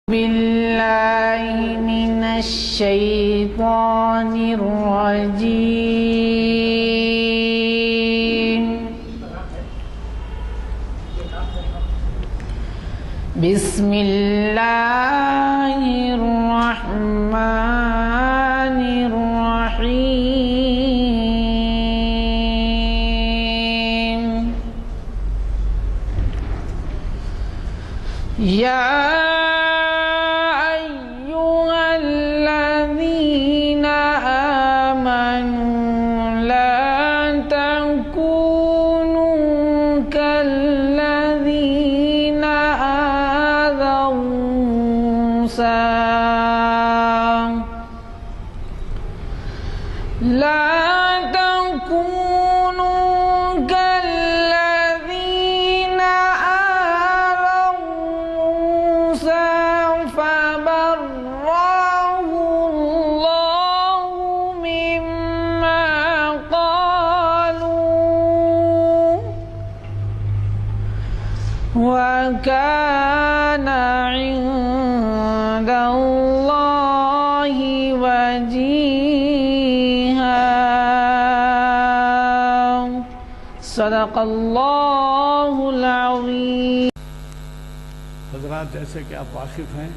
بالله من الشيطان الرجيم. بسم الله الرحمن الرحيم. يا لا تكونوا كالذين آذوا موسى فبرأه الله مما قالوا وكان عند الله وجيها. صدق اللہ العظیم. حضرات، جیسے کہ آپ واقف ہیں،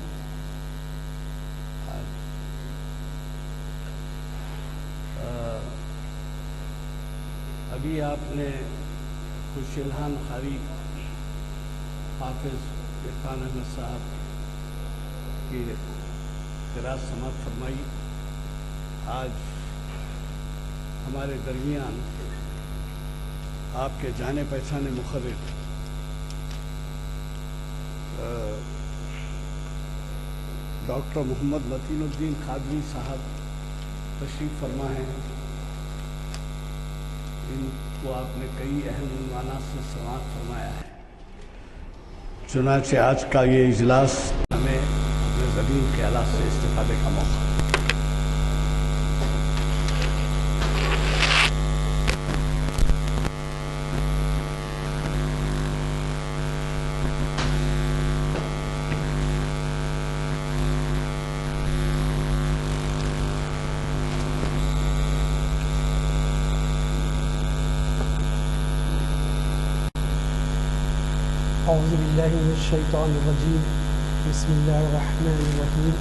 ابھی آپ نے خوش الہان قاری حافظ عرفان احمد صاحب کی قرأت سماعت فرمائی. آج ہمارے درمیان آپ کے جانے پہچانے مخرج ڈاکٹر محمد متین الدین قادری صاحب تشریف فرما ہیں. ان کو آپ نے کئی اہم عنوانات سے سماعت فرمایا ہے. چنانچہ آج کا یہ اجلاس ہمیں اپنے زمین کے آلات سے استفادے کا موقع. اعوذ باللہ من الشیطان الرجیم. بسم اللہ الرحمن الرحیم.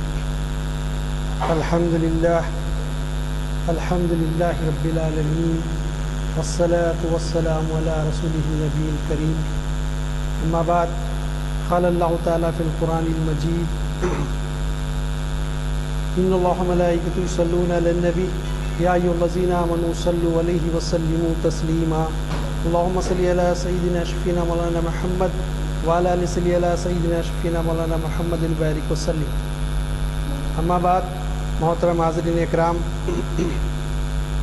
الحمد للہ رب العالمین والصلاة والسلام علی رسولہ النبی الکریم. اما بعد، قال اللہ تعالی فی القرآن المجید: ان اللہ ملائکۃ یصلون علی النبی یا ایھا الذین آمنوا صلوا علیہ وسلموا تسلیما. اللہم صل علی سیدنا شفیعنا مولانا محمد وعلی آلہ صلی علی سیدنا شفیعنا مولانا محمد البارک وسلم. اما بعد، محترم حاضرین اکرام،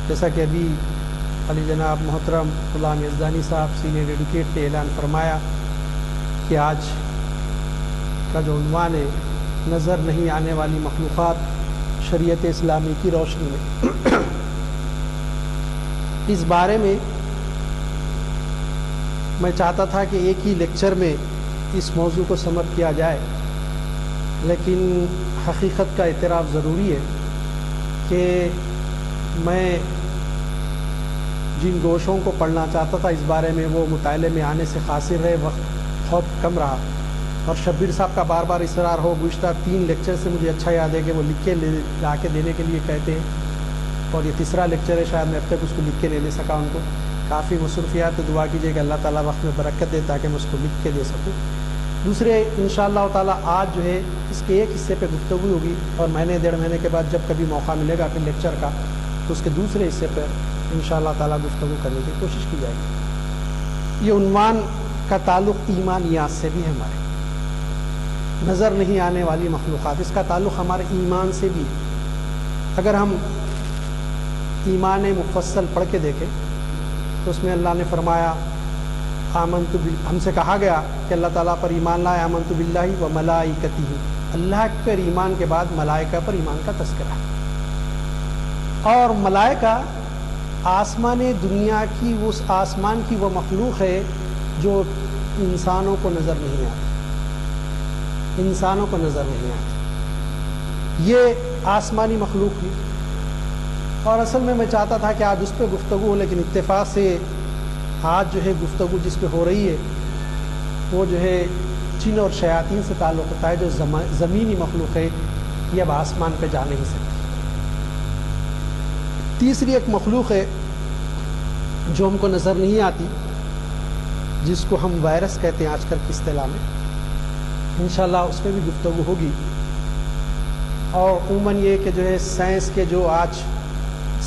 جیسا کہ ابھی علی جناب محترم غلام یزدانی صاحب سینئر ایڈوکیٹ نے اعلان فرمایا کہ آج کا جو عنوان ہے نظر نہیں آنے والی مخلوقات شریعت اسلامی کی روشنی میں، اس بارے میں میں چاہتا تھا کہ ایک ہی لیکچر میں اس موضوع کو سمر کیا جائے، لیکن حقیقت کا اعتراف ضروری ہے کہ میں جن گوشوں کو پڑھنا چاہتا تھا اس بارے میں وہ مطالعے میں آنے سے قاصر رہے، وقت بہت کم رہا. اور شبیر صاحب کا بار بار اصرار ہو، گزشتہ 3 لیکچر سے مجھے اچھا یاد ہے کہ وہ لکھ کے لا کے دینے کے لیے کہتے ہیں، اور یہ تیسرا لیکچر ہے، شاید میں اب تک اس کو لکھ کے نہیں دے سکا. ان کو کافی مصروفیات، دعا کیجیے کہ اللہ تعالیٰ وقت میں برکت دے تاکہ میں اس کو لکھ کے دے سکوں. دوسرے انشاءاللہ تعالیٰ آج جو ہے اس کے ایک حصے پہ گفتگو ہوگی، اور مہینے 1.5 مہینے کے بعد جب کبھی موقع ملے گا پھر لیکچر کا، تو اس کے دوسرے حصے پر انشاءاللہ تعالیٰ گفتگو کرنے کی کوشش کی جائے گی. یہ عنوان کا تعلق ایمانیات سے بھی ہے. ہمارے نظر نہیں آنے والی مخلوقات، اس کا تعلق ہمارے ایمان سے بھی ہے. اگر ہم ایمان مفصل پڑھ کے دیکھیں تو اس میں اللہ نے فرمایا ہم سے کہا گیا کہ اللہ تعالیٰ پر ایمان لائے، آمنت باللہ و ملائکتہ. اللہ پر ایمان کے بعد ملائکہ پر ایمان کا تذکرہ. اور ملائکہ آسمان دنیا کی اس آسمان کی وہ مخلوق ہے جو انسانوں کو نظر نہیں آتی. انسانوں کو نظر نہیں آتی. یہ آسمانی مخلوق ہے، اور اصل میں چاہتا تھا کہ آج اس پہ گفتگو ہو، لیکن اتفاق سے آج جو ہے گفتگو جس پہ ہو رہی ہے وہ جو ہے جن اور شیاطین سے تعلق ہوتا ہے، جو زمینی مخلوق ہے یہ اب آسمان پہ جا نہیں سکتی. تیسری ایک مخلوق ہے جو ہم کو نظر نہیں آتی، جس کو ہم وائرس کہتے ہیں آج کل کی اصطلاح میں. انشاءاللہ اس پہ بھی گفتگو ہوگی. اور عموماً یہ کہ جو ہے سائنس کے جو آج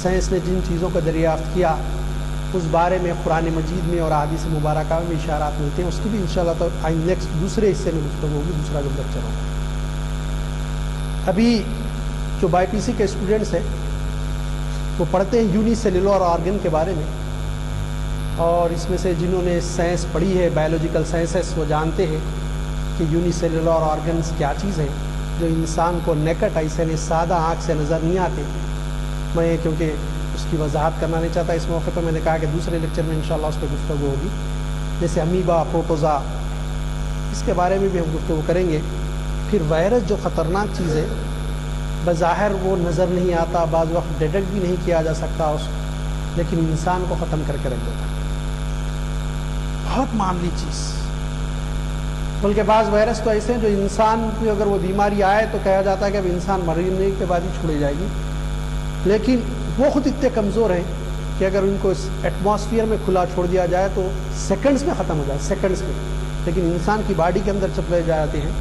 سائنس نے جن چیزوں کو دریافت کیا اس بارے میں قرآن مجید میں اور احادیث مبارکہ میں شارات ملتے ہیں، اس کی بھی انشاءاللہ تو نیکسٹ دوسرے حصے میں گفتگو ہوگی، دوسرا جو لیکچر ہوگا. ابھی جو بائی پی سی کے اسٹوڈنٹس ہیں وہ پڑھتے ہیں یونی سیلولر آرگن کے بارے میں، اور اس میں سے جنہوں نے سائنس پڑھی ہے، بایولوجیکل سائنسز، وہ جانتے ہیں کہ یونی سیلولر آرگنز کیا چیز ہے جو انسان کو نیکٹ آئی سے، سادہ آنکھ سے نظر نہیں آتے. میں کیونکہ اس کی وضاحت کرنا نہیں چاہتا اس موقع پہ، میں نے کہا کہ دوسرے لیکچر میں انشاءاللہ اس پہ گفتگو ہوگی. جیسے امیبا، پروٹوزا، اس کے بارے میں بھی ہم گفتگو کریں گے. پھر وائرس جو خطرناک چیز ہے، بظاہر وہ نظر نہیں آتا، بعض وقت ڈیٹیکٹ بھی نہیں کیا جا سکتا اس کو، لیکن انسان کو ختم کر کے رکھ دیتا. بہت معمولی چیز. بلکہ بعض وائرس تو ایسے ہیں جو انسان کی اگر وہ بیماری آئے تو کہا جاتا ہے کہ اب انسان مرنے کے بعد ہی چھوڑی جائے گی، لیکن وہ خود اتنے کمزور ہیں کہ اگر ان کو اس ایٹماسفیئر میں کھلا چھوڑ دیا جائے تو سیکنڈز میں ختم ہو جائے، سیکنڈز میں. لیکن انسان کی باڈی کے اندر جب لے جاتے ہیں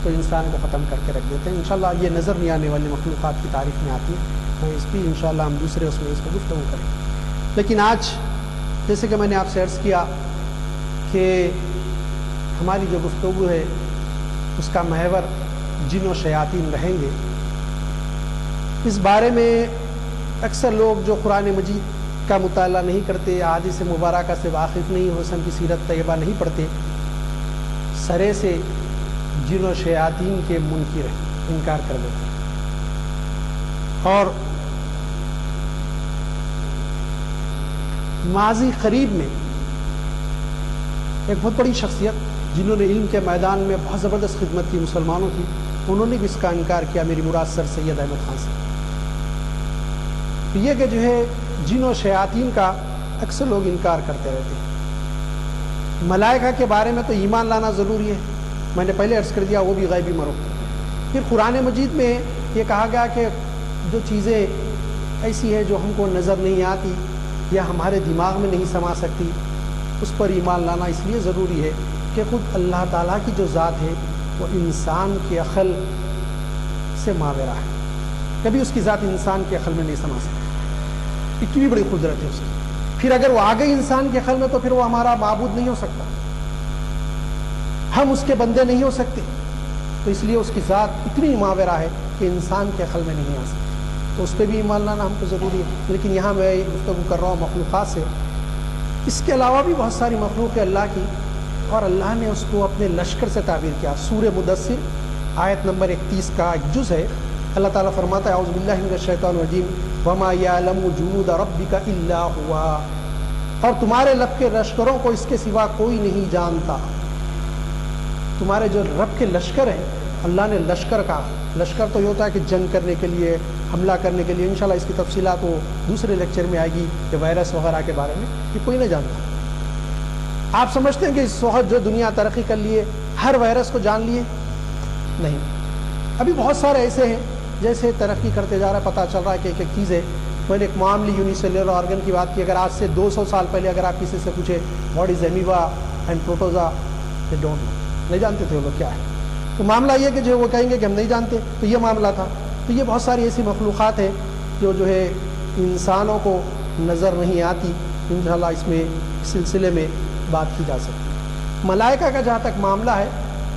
تو انسان کو ختم کر کے رکھ دیتے ہیں. انشاءاللہ یہ نظر نہیں آنے والی مخلوقات کی تعریف میں آتی ہے، میں اس کی انشاءاللہ ہم دوسرے اس میں اس کو گفتگو کریں. لیکن آج جیسے کہ میں نے آپ سے عرض کیا کہ ہماری جو گفتگو ہے اس کا محور جن و شیاطین رہیں گے. اس بارے میں اکثر لوگ جو قرآن مجید کا مطالعہ نہیں کرتے، احادیث مبارکہ سے واقف نہیں، حسن کی سیرت طیبہ نہیں پڑھتے، سرے سے جن و شیاطین کے منکر ہیں، انکار کر دیتے ہیں. اور ماضی قریب میں ایک بہت بڑی شخصیت جنہوں نے علم کے میدان میں بہت زبردست خدمت کی مسلمانوں کی، انہوں نے بھی اس کا انکار کیا. میری مراد سر سید احمد خان سے. یہ کہ جو ہے جن و شیاطین کا اکثر لوگ انکار کرتے رہتے ہیں. ملائکہ کے بارے میں تو ایمان لانا ضروری ہے، میں نے پہلے عرض کر دیا، وہ بھی غیبی مرغ. پھر قرآن مجید میں یہ کہا گیا کہ جو چیزیں ایسی ہیں جو ہم کو نظر نہیں آتی یا ہمارے دماغ میں نہیں سما سکتی، اس پر ایمان لانا اس لیے ضروری ہے کہ خود اللہ تعالیٰ کی جو ذات ہے وہ انسان کی عقل سے ماورا ہے. کبھی اس کی ذات انسان کے عقل میں نہیں سما سکتی، اتنی بڑی قدرت ہے اس کی. پھر اگر وہ آ گئی انسان کے عقل میں تو پھر وہ ہمارا معبود نہیں ہو سکتا، ہم اس کے بندے نہیں ہو سکتے. تو اس لیے اس کی ذات اتنی ماورا ہے کہ انسان کے عقل میں نہیں آ سکتی، تو اس پہ بھی ایمان لانا ہم کو ضروری ہے. لیکن یہاں میں گفتگو کر رہا ہوں مخلوقات سے. اس کے علاوہ بھی بہت ساری مخلوق ہے اللہ کی، اور اللہ نے اس کو اپنے لشکر سے تعبیر کیا. سورہ مدثر آیت نمبر 31 کا ایک جز ہے. اللہ تعالیٰ فرماتا ہے اعوذ باللہ من الشیطان الرجیم وما یعلم جنود ربک الا ہوا، اور تمہارے رب کے لشکروں کو اس کے سوا کوئی نہیں جانتا. تمہارے جو رب کے لشکر ہیں، اللہ نے لشکر کہا. لشکر تو یہ ہوتا ہے کہ جنگ کرنے کے لیے، حملہ کرنے کے لیے. انشاءاللہ اس کی تفصیلات وہ دوسرے لیکچر میں آئے گی کہ وائرس وغیرہ کے بارے میں، کہ کوئی نہیں جانتا. آپ سمجھتے ہیں کہ اس وقت جو دنیا ترقی کر لیے ہر وائرس کو جان لیے؟ نہیں. ابھی بہت سارے ایسے ہیں جیسے ترقی کرتے جا رہا ہے، پتہ چل رہا ہے کہ ایک ایک چیز ہے. میں نے ایک معاملی یونیسیلولر آرگن کی بات کی. اگر آج سے 200 سال پہلے اگر آپ کسی سے پوچھے what is amoeba and protozoa, they don't know, نہیں جانتے تھے وہ لوگ کیا ہے. تو معاملہ یہ کہ جو وہ کہیں گے کہ ہم نہیں جانتے، تو یہ معاملہ تھا. تو یہ بہت ساری ایسی مخلوقات ہیں جو ہے انسانوں کو نظر نہیں آتی. انشاءاللہ اس میں اس سلسلے میں بات کی جا سکتی. ملائکہ کا جہاں تک معاملہ ہے،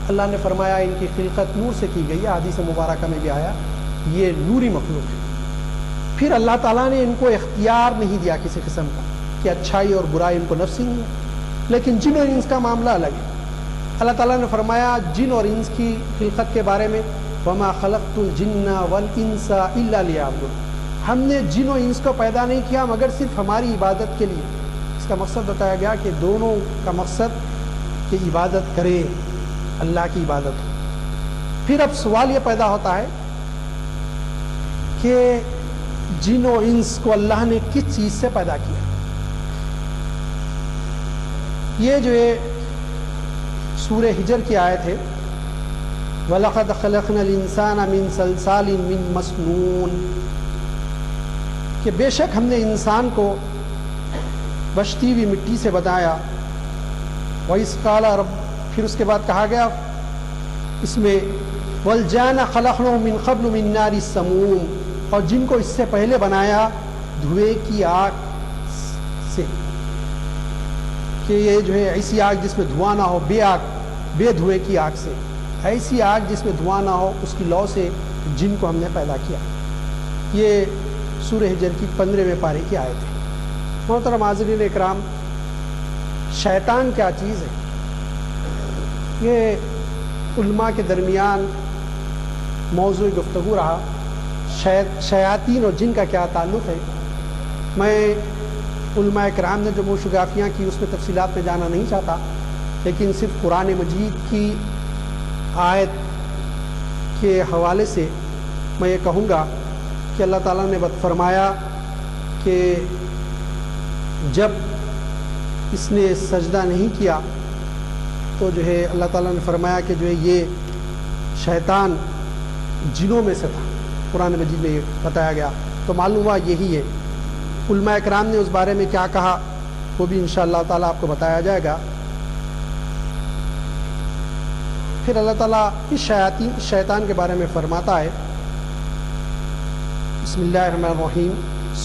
اللہ نے فرمایا ان کی خلقت نور سے کی گئی ہے. حدیث مبارکہ میں بھی آیا یہ نوری مخلوق ہے. پھر اللہ تعالیٰ نے ان کو اختیار نہیں دیا کسی قسم کا کہ اچھائی اور برائی ان کو نفسی نہیں ہے. لیکن جن اور انس کا معاملہ الگ ہے. اللہ تعالیٰ نے فرمایا جن اور انس کی خلقت کے بارے میں وما خلقت الجن والانس الا لیعبدون، ہم نے جن و انس کو پیدا نہیں کیا مگر صرف ہماری عبادت کے لیے. اس کا مقصد بتایا گیا کہ دونوں کا مقصد کہ عبادت کرے، اللہ کی عبادت ہو. پھر اب سوال یہ پیدا ہوتا ہے کہ جن و انس کو اللہ نے کس چیز سے پیدا کیا؟ یہ جو ہے سورہ ہجر کی آیت ہے، وَلَقَدْ خَلَقْنَا الْإِنسَانَ مِنْ صَلْصَالٍ مِنْ مَسْنُونٍ، کہ بے شک ہم نے انسان کو بچتی ہوئی مٹی سے بنایا. وَإِذْ قَالَ رَبُّ، پھر اس کے بعد کہا گیا اس میں وَالْجَانَّ خَلَقْنَاهُ مِنْ قَبْلُ مِنْ نَارِ السَّمُومِ، اور جن کو اس سے پہلے بنایا دھوئے کی آگ سے، کہ یہ جو ہے ایسی آگ جس میں دھواں نہ ہو، بے دھوئے کی آگ سے، ایسی آگ جس میں دھواں نہ ہو، اس کی لو سے جن کو ہم نے پیدا کیا. یہ سورہ ہجر کی 15ویں پارے کی آیت ہے. محترم حاضرین اکرام، شیطان کیا چیز ہے؟ یہ علماء کے درمیان موضوع گفتگو رہا. شیاطین اور جن کا کیا تعلق ہے؟ میں علماء کرام نے جو موشگافیاں کی اس میں تفصیلات میں جانا نہیں چاہتا، لیکن صرف قرآن مجید کی آیت کے حوالے سے میں یہ کہوں گا کہ اللہ تعالیٰ نے فرمایا کہ جب اس نے سجدہ نہیں کیا تو جو ہے اللہ تعالیٰ نے فرمایا کہ جو ہے یہ شیطان جنوں میں سے تھا. قرآن مجید میں یہ بتایا گیا، تو معلوم ہوا یہی ہے. علماء کرام نے اس بارے میں کیا کہا وہ بھی انشاءاللہ تعالیٰ آپ کو بتایا جائے گا. پھر اللہ تعالیٰ اس شیطان کے بارے میں فرماتا ہے. بسم اللہ الرحمن الرحیم،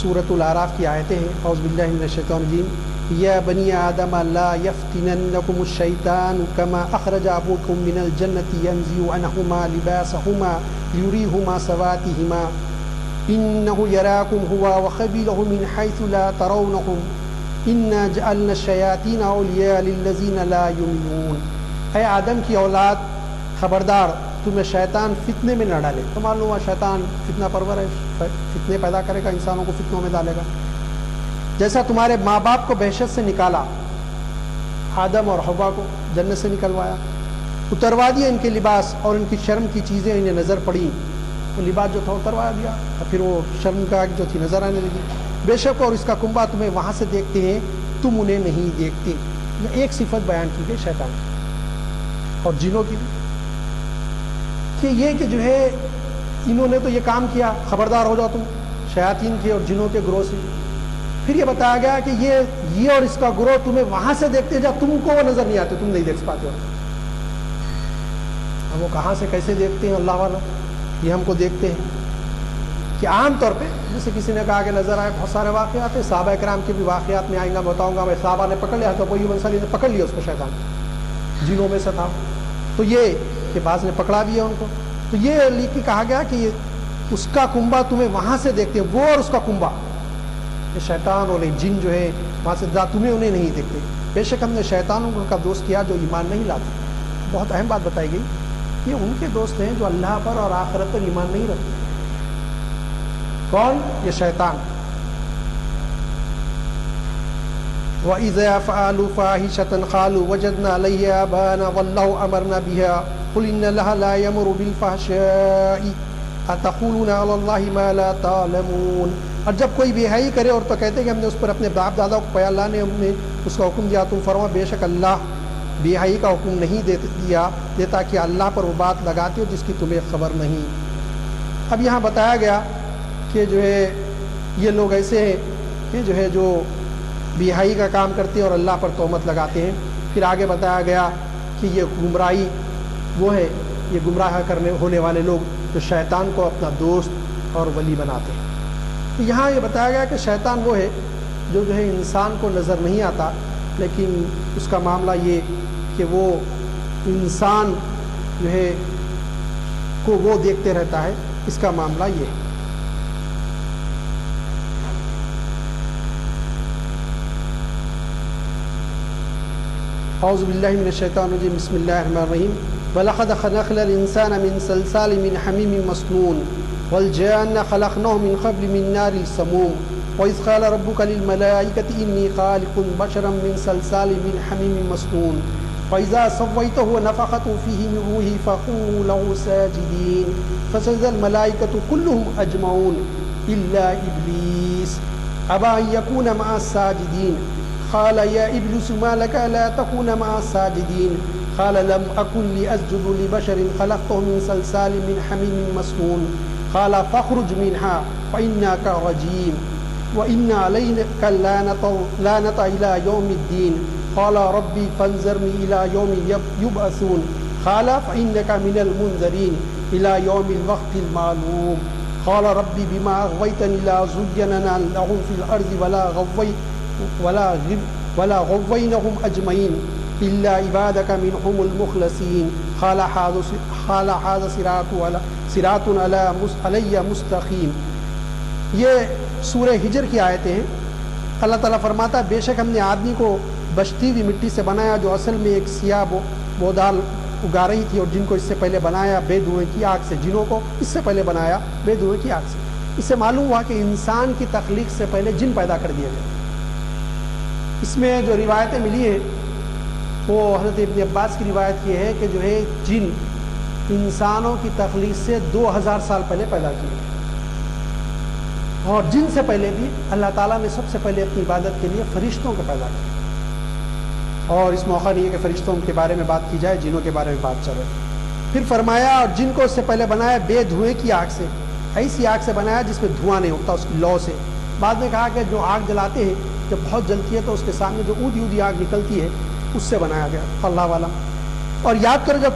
سورۃ الاعراف کی آیتیں ہیں. اعوذ باللہ من الشیطان الرجیم. یا بنی آدم لا یفتننکم الشیطان کما اخرج ابوکم من الجنۃ ینزع عنہما لباسہما لیریہما سواتہما انہ یراکم ہوا وقبیلہ من حیث لا ترونہم انا جعلنا الشیاطین اولیاء للذین لا یؤمنون. اے آدم کی اولاد، خبردار تمہیں شیطان فتنے میں نہ ڈالے. تو معلوم ہوا شیطان فتنہ پرور ہے، فتنے پیدا کرے گا، انسانوں کو فتنوں میں ڈالے گا. جیسا تمہارے ماں باپ کو بہشت سے نکالا، آدم اور حوا کو جنت سے نکلوایا، اتروا دیا ان کے لباس اور ان کی شرم کی چیزیں انہیں نظر پڑیں، وہ لباس جو تھا اتروا دیا اور پھر وہ شرم کا جو تھی نظر آنے لگی. بے شک اور اس کا کنبہ تمہیں وہاں سے دیکھتے ہیں، تم انہیں نہیں دیکھتے. ایک صفت بیان کی گئی شیطان اور جنوں کی بھی، کہ یہ کہ جو ہے انہوں نے تو یہ کام کیا، خبردار ہو جاؤ تم شیاطین کے اور جنوں کے گروہ سے. پھر یہ بتایا گیا کہ یہ اور اس کا گروہ تمہیں وہاں سے دیکھتے جا، تم کو وہ نظر نہیں آتے، تم نہیں دیکھ پاتے ہو. اب وہ کہاں سے کیسے دیکھتے ہیں اللہ والا؟ یہ ہم کو دیکھتے ہیں کہ عام طور پہ جیسے کسی نے کہا کہ نظر آئے. بہت سارے واقعات ہیں، صحابہ کرام کے بھی واقعات میں آئیں گا، بتاؤں گا. میں صحابہ نے پکڑ لیا تو وہی انصاری نے پکڑ لیا اس کو، شیطان جنوں میں سے تھا. تو یہ کہ بعض نے پکڑا بھی ہے ان کو. تو یہ لکھ کے کہا گیا کہ اس کا کنبہ تمہیں وہاں سے دیکھتے ہیں، وہ اور اس کا کنبہ، یہ شیطان اور جن جو ہے وہاں سے تمہیں انہیں نہیں دیکھتے. بے شک ہم نے شیطانوں کا دوست کیا جو ایمان نہیں لاتے. بہت اہم بات بتائی گئی، یہ ان کے دوست ہیں جو اللہ پر اور آخرت پر ایمان نہیں رکھتے. کون؟ یہ شیطان. وَإِذَا فَعَلُوا فَاحِشَةً قَالُوا وَجَدْنَا عَلَيْهَا آبَاءَنَا وَاللَّهُ أَمَرْنَا بِهَا قُلْ إِنَّ اللَّهَ لَا يَأْمُرُ بِالْفَحْشَاءِ أَتَقُولُونَ عَلَى اللَّهِ مَا لَا تَعْلَمُونَ. اور جب کوئی بے حیائی کرے اور تو کہتے کہ ہم نے اس پر اپنے باپ دادا کو پایا، اللہ نے ہم نے اس کا حکم دیا. تم فرما بے شک اللہ بے حیائی کا حکم نہیں دیتا کہ اللہ پر وہ بات لگاتے ہو جس کی تمہیں خبر نہیں. اب یہاں بتایا گیا کہ جو ہے یہ لوگ ایسے ہیں کہ جو ہے جو بے حیائی کا کام کرتے ہیں اور اللہ پر تہمت لگاتے ہیں. پھر آگے بتایا گیا کہ یہ گمراہی وہ ہے، یہ گمراہ کرنے ہونے والے لوگ جو شیطان کو اپنا دوست اور ولی بناتے ہیں. تو یہاں یہ بتایا گیا کہ شیطان وہ ہے جو ہے انسان کو نظر نہیں آتا، لیکن اس کا معاملہ یہ کہ وہ انسان جو ہے کو وہ دیکھتے رہتا ہے. اس کا معاملہ یہ ہے. اعوذ باللہ من الشیطان الرجیم. بسم اللہ الرحمن الرحیم. وَلَقَدْ خَلَقْنَا الْإِنسَانَ مِنْ صَلْصَالٍ مِنْ حَمِيمٍ مَسْنُونٍ وَالْجَانَّ خَلَقْنَاهُ مِنْ قَبْلِ مِنْ نَارِ السَّمُومِ وَإِذْ قَالَ رَبُّكَ لِلْمَلَائِكَةِ إِنِّي خَالِقٌ بَشَرًا مِنْ صَلْصَالٍ مِنْ حَمِيمٍ مَسْنُونٍ فإذا سويته ونفخت فيه من روحي فقوموا له ساجدين فسجد الملائكة كلهم أجمعون إلا إبليس أبى أن يكون مع الساجدين قال يا إبليس ما لك لا تكون مع الساجدين قال لم أكن لأسجد لبشر خلقته من صلصال من حميم مسنون قال فاخرج منها فإنك رجيم وإن عليك اللعنة إلى يوم الدين قال ربي فانظرني إلى يوم يبعثون قال فإنك من المنذرين إلى يوم الوقت المعلوم قال ربي بما أغويتني لأزينن لهم في الأرض ولا غوينهم أجمعين إلا عبادك منهم المخلصين قال هذا صراط علی مستقیم. یہ سورہ ہجر کی آیتیں ہیں. اللہ تعالیٰ فرماتا ہے بے شک ہم نے آدمی کو بچتی ہوئی مٹی سے بنایا جو اصل میں ایک سیاہ بودال اگا رہی تھی, اور جن کو اس سے پہلے بنایا بے دھوئیں کی آگ سے, جنوں کو اس سے پہلے بنایا بے دھوئیں کی آگ سے. اس سے معلوم ہوا کہ انسان کی تخلیق سے پہلے جن پیدا کر دیے گئے. اس میں جو روایتیں ملی ہیں وہ حضرت ابن عباس کی روایت یہ ہے کہ جو ہے جن انسانوں کی تخلیق سے 2000 سال پہلے پیدا کیے گئے, اور جن سے پہلے بھی اللہ تعالیٰ نے سب سے پہلے اپنی عبادت کے لیے فرشتوں کو پیدا کیا. اور اس موقع نہیں ہے کہ فرشتوں کے بارے میں بات کی جائے, جنوں کے بارے میں بات چل رہی ہے. پھر فرمایا اور جن کو اس سے پہلے بنایا بے دھوئیں کی آگ سے, ایسی آگ سے بنایا جس میں دھواں نہیں ہوتا, اس کی لو سے. بعد میں کہا کہ جو آگ جلاتے ہیں جب بہت جلتی ہے تو اس کے سامنے جو اودھی اودھی آگ نکلتی ہے اس سے بنایا گیا. اللہ والا. اور یاد کرو جب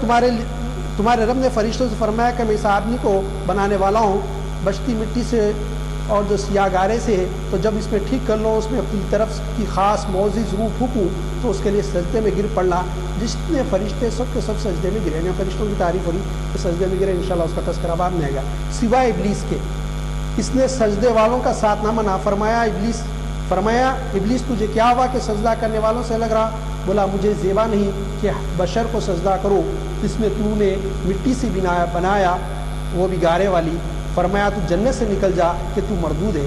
تمہارے رب نے فرشتوں سے فرمایا کہ میں اس آدمی کو بنانے والا ہوں بچتی مٹی سے اور جو سیاہ گارے سے ہے, تو جب اس میں ٹھیک کر لو, اس میں اپنی طرف کی خاص معزز روح پھونکوں تو اس کے لیے سجدے میں گر پڑنا. جتنے فرشتے سب کے سب سجدے میں گرے. فرشتوں کی تعریف ہو رہی کہ سجدے میں گرے, انشاءاللہ اس کا تذکرہ بعد میں آئے گا. سوائے ابلیس کے, اس نے سجدے والوں کا ساتھ نہ منا. فرمایا ابلیس تجھے کیا ہوا کہ سجدہ کرنے والوں سے لگ رہا؟ بولا مجھے زیبا نہیں کہ بشر کو سجدہ کرو جس میں تو نے مٹی سے بنایا, وہ بھی گارے والی. فرمایا تو جنت سے نکل جا کہ تو مردود ہے,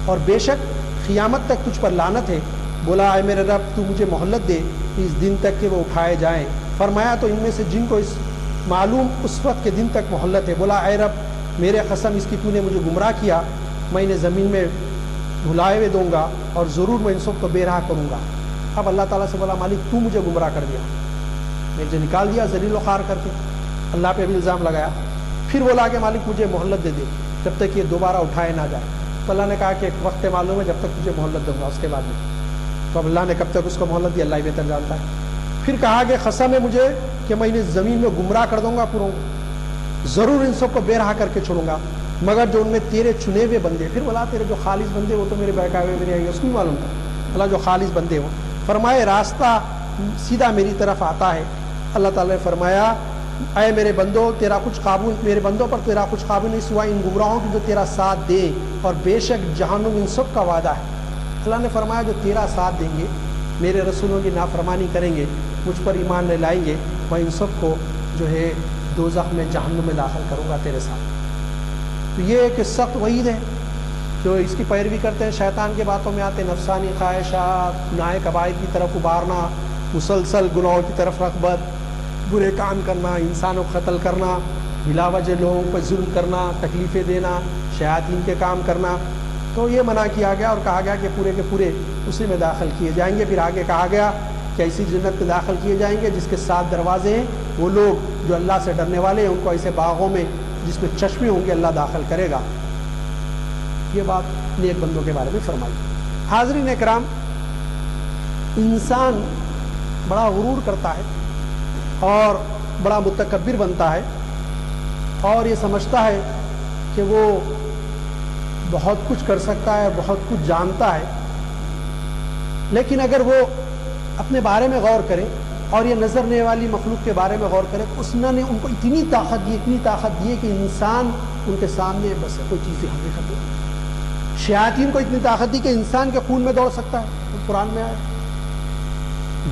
اور بے شک قیامت تک تجھ پر لعنت ہے. بولا اے میرے رب تو مجھے مہلت دے اس دن تک کہ وہ اٹھائے جائیں. فرمایا تو ان میں سے جن کو اس معلوم اس وقت کے دن تک مہلت ہے. بولا اے رب میرے قسم اس کی تو نے مجھے گمراہ کیا, میں انہیں زمین میں بھلائے ہوئے دوں گا اور ضرور میں ان سب کو بے راہ کروں گا. اب اللہ تعالیٰ سے بولا مالک تو مجھے گمراہ کر دیا, مجھے نکال دیا ذلیل و خوار کر کے. اللہ پہ بھی الزام لگایا. پھر بولا کہ مالک مجھے مہلت دے دے جب تک یہ دوبارہ اٹھائے نہ جائے. تو اللہ نے کہا کہ ایک وقت معلوم ہے جب تک تجھے مہلت دوں گا, اس کے بعد میں. تو اب اللہ نے کب تک اس کو مہلت دی اللہ ہی بہتر جانتا ہے. پھر کہا کہ قسم ہے مجھے کہ میں انہیں زمین میں گمراہ کر دوں گا پوروں, ضرور ان سب کو بے راہ کر کے چھوڑوں گا مگر جو ان میں تیرے چنے ہوئے بندے. پھر بولا تیرے جو خالص بندے وہ تو میرے بہکائے ہوئے میرے, اس کو بھی معلوم تھا اللہ جو خالص بندے ہو. فرمائے راستہ سیدھا میری طرف آتا ہے. اللہ تعالیٰ نے فرمایا اے میرے بندوں تیرا کچھ قابو, میرے بندوں پر تیرا کچھ قابو نہیں سوائے ان گمراہوں کی جو تیرا ساتھ دے, اور بے شک جہنم ان سب کا وعدہ ہے. اللہ نے فرمایا جو تیرا ساتھ دیں گے, میرے رسولوں کی نافرمانی کریں گے, مجھ پر ایمان لے لائیں گے, میں ان سب کو جو ہے دوزخ میں جہنم میں داخل کروں گا تیرے ساتھ. تو یہ ایک سخت وعید ہے. جو اس کی پیروی کرتے ہیں شیطان کے باتوں میں آتے, نفسانی خواہشات, گناہ کبائر کی طرف ابھارنا, مسلسل گناہوں کی طرف رغبت, برے کام کرنا, انسانوں کو قتل کرنا, بلا وجہ لوگوں پر ظلم کرنا, تکلیفیں دینا, شیاطین کے کام کرنا. تو یہ منع کیا گیا اور کہا گیا کہ پورے کے پورے اسی میں داخل کیے جائیں گے. پھر آگے کہا گیا کہ ایسی جنت میں داخل کیے جائیں گے جس کے 7 دروازے ہیں. وہ لوگ جو اللہ سے ڈرنے والے ہیں ان کو ایسے باغوں میں جس میں چشمے ہوں گے اللہ داخل کرے گا. یہ بات نیک بندوں کے بارے میں فرمائی. حاضرین اکرام, انسان بڑا غرور کرتا ہے اور بڑا متکبر بنتا ہے اور یہ سمجھتا ہے کہ وہ بہت کچھ کر سکتا ہے, بہت کچھ جانتا ہے. لیکن اگر وہ اپنے بارے میں غور کرے اور یہ نظر نہیں والی مخلوق کے بارے میں غور کرے تو اس نے ان کو اتنی طاقت دی کہ انسان ان کے سامنے بس ہے, کوئی چیز حقیقت نہیں. شیاطین کو اتنی طاقت دی کہ انسان کے خون میں دوڑ سکتا ہے, قرآن میں آیا.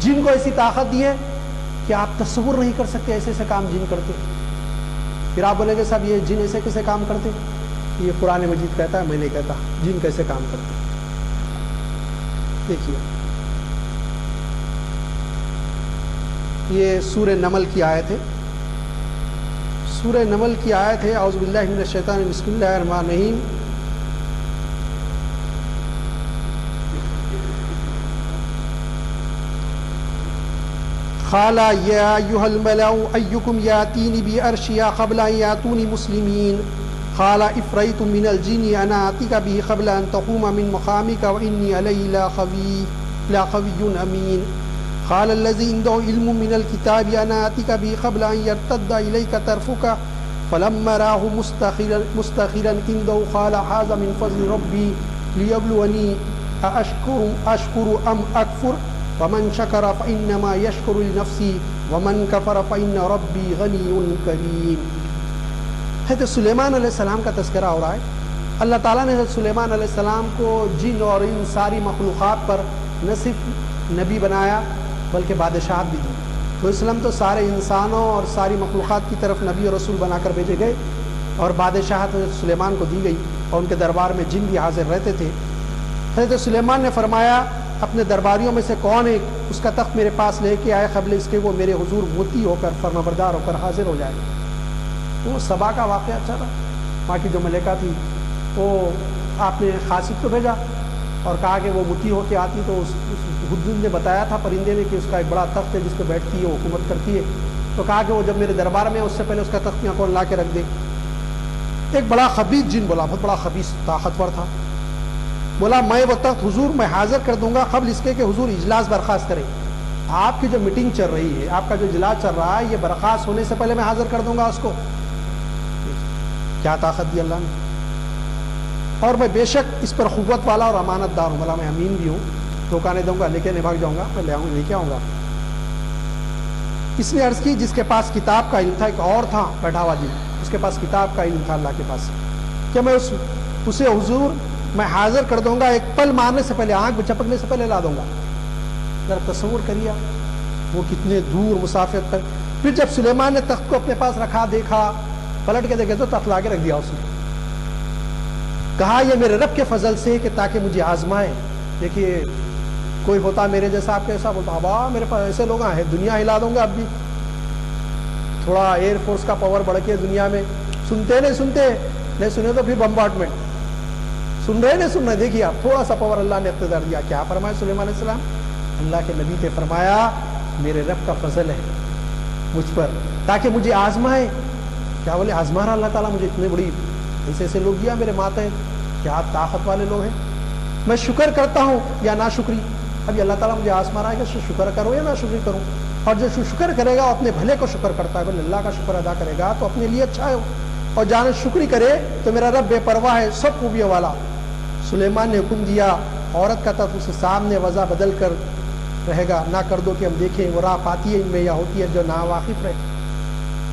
جن کو ایسی طاقت دی ہے کہ آپ تصور نہیں کر سکتے ایسے ایسے کام جن کرتے. پھر آپ بولیں گے صاحب یہ جن ایسے کیسے کام کرتے؟ یہ قرآن مجید کہتا ہے, میں نہیں کہتا. جن کیسے کام کرتے دیکھیے. یہ سورہ نمل کی آیت ہے. سورہ نمل کی آیت ہے. اعوذ باللہ من الشیطان بسم اللہ الرحمن الرحیم. قال یا ایھا الملأ ایکم یاتینی بعرشها قبل ان یاتونی مسلمین قال افریت من الجن انا آتیک به قبل ان تقوم من مقامک وانی علیہ لقوی امین. قال الذي عنده علم من الكتاب انا آتيك به قبل ان يرتد اليك طرفك فلما راه مستخرا عنده قال هذا من فضل ربي ليبلوني اشكر ام اكفر ومن شكر فانما يشكر لنفسه ومن كفر فان ربي غني كريم. حضرت سلیمان علیہ السلام کا تذکرہ ہو رہا ہے. اللہ تعالیٰ نے حضرت سلیمان علیہ السلام کو جن اور ان ساری مخلوقات پر نہ صرف نبی بنایا بلکہ بادشاہت بھی دی. تو اسلام تو سارے انسانوں اور ساری مخلوقات کی طرف نبی اور رسول بنا کر بھیجے گئے اور بادشاہت حضرت سلیمان کو دی گئی اور ان کے دربار میں جن بھی حاضر رہتے تھے. حضرت سلیمان نے فرمایا اپنے درباریوں میں سے کون ہے اس کا تخت میرے پاس لے کے آئے قبل اس کے وہ میرے حضور مطیع ہو کر فرمانبردار ہو کر حاضر ہو جائے. وہ سبا کا واقعہ اچھا تھا. وہاں کی جو ملکہ تھی وہ آپ نے خاصیت کو بھیجا اور کہا کہ وہ مطیع ہو کے آتی تو اس ہدہد نے بتایا تھا پرندے نے کہ اس کا ایک بڑا تخت ہے جس پہ بیٹھتی ہے وہ حکومت کرتی ہے. تو کہا کہ وہ جب میرے دربار میں اس سے پہلے اس کا تخت یہاں کون لا کے رکھ دے. ایک بڑا خبیث جن بولا, بہت بڑا خبیث طاقتور تھا, بولا میں وہ تخت حضور میں حاضر کر دوں گا قبل اس کے کہ حضور اجلاس برخاست کرے. آپ کی جو میٹنگ چل رہی ہے, آپ کا جو اجلاس چل رہا ہے, یہ برخاست ہونے سے پہلے میں حاضر کر دوں گا اس کو. کیا طاقت دی اللہ نے. اور میں بے شک اس پر قوت والا اور امانت دار ہوں. بولا میں امین بھی ہوں, دھوکہ نہیں دوں گا, لے کے نہیں بھاگ جاؤں گا, میں لے کے آؤں گا. اس نے عرض کی جس کے پاس کتاب کا علم تھا, ایک اور تھا بیٹھا ہوا جن, اس کے پاس کتاب کا علم تھا اللہ کے پاس, کہ میں اسے حضور میں حاضر کر دوں گا, ایک پل مارنے سے پہلے, آنکھ چپکنے سے پہلے لا دوں گا. ذرا تصور کریے وہ کتنے دور مسافت پر. پھر جب سلیمان نے تخت کو اپنے پاس رکھا, دیکھا, پلٹ کے دیکھے تو تخت لا کے رکھ دیا اس نے. کہا یہ میرے رب کے فضل سے کہ تاکہ مجھے آزمائے. دیکھیے کوئی ہوتا میرے جیسا, آپ کے جیسا, بولتا ابا میرے پاس ایسے لوگ ہیں, دنیا ہلا دوں گا. اب بھی تھوڑا ایئر فورس کا پاور بڑھ کے دنیا میں, سنتے نہیں سنے تو پھر بمبارڈمنٹ, سن رہے نہیں سن رہے. دیکھیے آپ تھوڑا سا پاور اللہ نے اقتدار دیا. کیا فرمایا سلیمان علیہ السلام, اللہ کے نبی نے فرمایا میرے رب کا فضل ہے مجھ پر تاکہ مجھے آزمائے. کیا بولے آزما رہا اللہ تعالیٰ مجھے, اتنے بڑی ایسے لوگ دیا میرے ماتحت, کیا طاقت والے لوگ ہیں. میں شکر کرتا ہوں یا نا شکری. ابھی اللہ تعالیٰ مجھے آزما رہا ہے کہ شکر کرو یا نا شکری کروں. اور جو شکر کرے گا وہ اپنے بھلے کو شکر کرتا ہے. بولے اللہ کا شکر ادا کرے گا تو اپنے لیے اچھا ہے, اور جانے شکری کرے تو میرا رب بے پرواہ ہے, سب خوبیوں والا. سلیمان نے حکم دیا عورت کا تخت اس کے سامنے وضع بدل کر رہے گا, نہ کر دو کہ ہم دیکھیں وہ راہ پاتی ہے ان میں یا ہوتی ہے جو نا واقف رہے.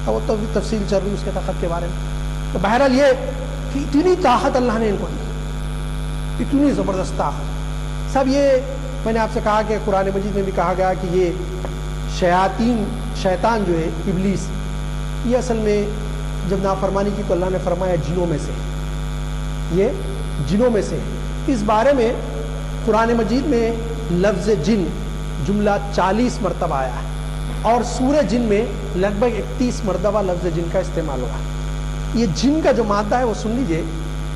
وہ تو بھی تفصیل چل رہی اس کے تخت کے بارے میں. تو بہرحال یہ کہ اتنی طاقت اللہ نے ان کو دی, اتنی زبردست طاقت. سب یہ میں نے آپ سے کہا کہ قرآن مجید میں بھی کہا گیا کہ یہ شیطان جو ہے ابلیس, یہ اصل میں جب نافرمانی کی تو اللہ نے فرمایا جنوں میں سے, یہ جنوں میں سے. اس بارے میں قرآن مجید میں لفظ جن جملہ 40 مرتبہ آیا ہے, اور سورہ جن میں لگ بھگ 31 مرتبہ لفظ جن کا استعمال ہوا ہے. یہ جن کا جو مادہ ہے وہ سن لیجئے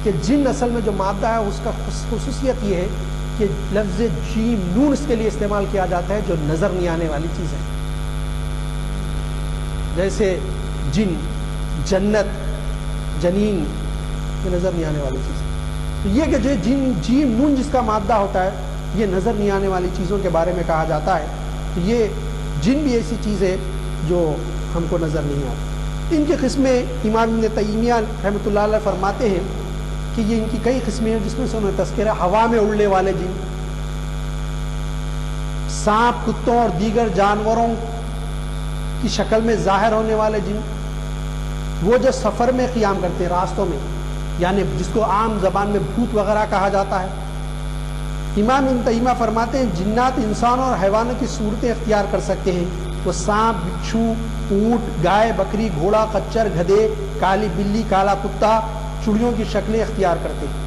کہ جن اصل میں جو مادہ ہے اس کا خصوصیت یہ ہے کہ لفظ جیم نون اس کے لیے استعمال کیا جاتا ہے جو نظر نہیں آنے والی چیز ہے. جیسے جن, جنت, جنین, یہ نظر نہیں آنے والی چیز ہے. تو یہ کہ جو جن جیم نون جس کا مادہ ہوتا ہے یہ نظر نہیں آنے والی چیزوں کے بارے میں کہا جاتا ہے. تو یہ جن بھی ایسی چیز ہے جو ہم کو نظر نہیں آتی. ان کی قسمیں امام ابن تیمیہ رحمۃ اللہ علیہ فرماتے ہیں کہ یہ ان کی کئی قسمیں ہیں, جس میں سے انہوں نے تذکرہ ہوا میں اڑنے والے جن, سانپ, کتوں اور دیگر جانوروں کی شکل میں ظاہر ہونے والے جن, وہ جو سفر میں قیام کرتے ہیں راستوں میں, یعنی جس کو عام زبان میں بھوت وغیرہ کہا جاتا ہے. امام ابن تیمیہ فرماتے ہیں جنات انسانوں اور حیوانوں کی صورتیں اختیار کر سکتے ہیں. وہ سانپ, بچھو, اونٹ, گائے, بکری, گھوڑا, خچر, گدھے, کالی بلی, کالا کتا, چڑیوں کی شکلیں اختیار کرتے ہیں.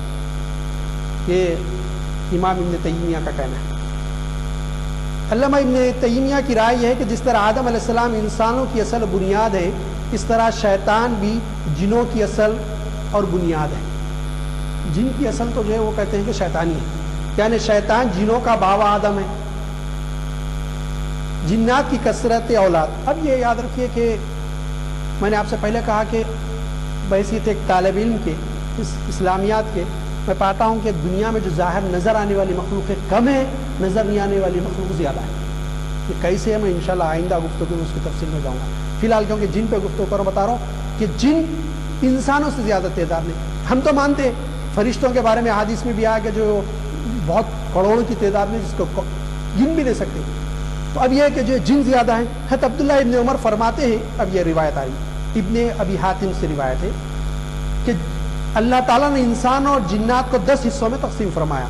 یہ امام ابن تیمیہ کا کہنا ہے. علامہ ابن تیمیہ کی رائے یہ ہے کہ جس طرح آدم علیہ السلام انسانوں کی اصل بنیاد ہے، اس طرح شیطان بھی جنوں کی اصل اور بنیاد ہے۔ جن کی اصل تو جو ہے وہ کہتے ہیں کہ شیطانی ہے، یعنی شیطان جنوں کا باوا آدم ہے، جنات کی کثرت اولاد۔ اب یہ یاد رکھیے کہ میں نے آپ سے پہلے کہا کہ بحیثیت ایک طالب علم کے اسلامیات کے میں پاتا ہوں کہ دنیا میں جو ظاہر نظر آنے والی مخلوقیں کم ہے، نظر نہیں آنے والی مخلوق زیادہ ہے۔ یہ کیسے ہے میں انشاءاللہ آئندہ گفتگو میں اس کی تفصیل میں جاؤں گا۔ فی الحال کیونکہ جن پہ گفتگو کروں بتا رہا ہوں کہ جن انسانوں سے زیادہ تعداد نہیں۔ ہم تو مانتے ہیں فرشتوں کے بارے میں حدیث میں بھی آیا کہ جو بہت کروڑوں کی تعداد میں جس کو گن بھی نہیں سکتے۔ تو اب یہ ہے کہ جو جن زیادہ ہیں۔ حضرت عبداللہ ابن عمر فرماتے ہیں، اب یہ روایت آئی ابن ابی حاتم سے روایت ہے کہ اللہ تعالیٰ نے انسان اور جنات کو 10 حصوں میں تقسیم فرمایا،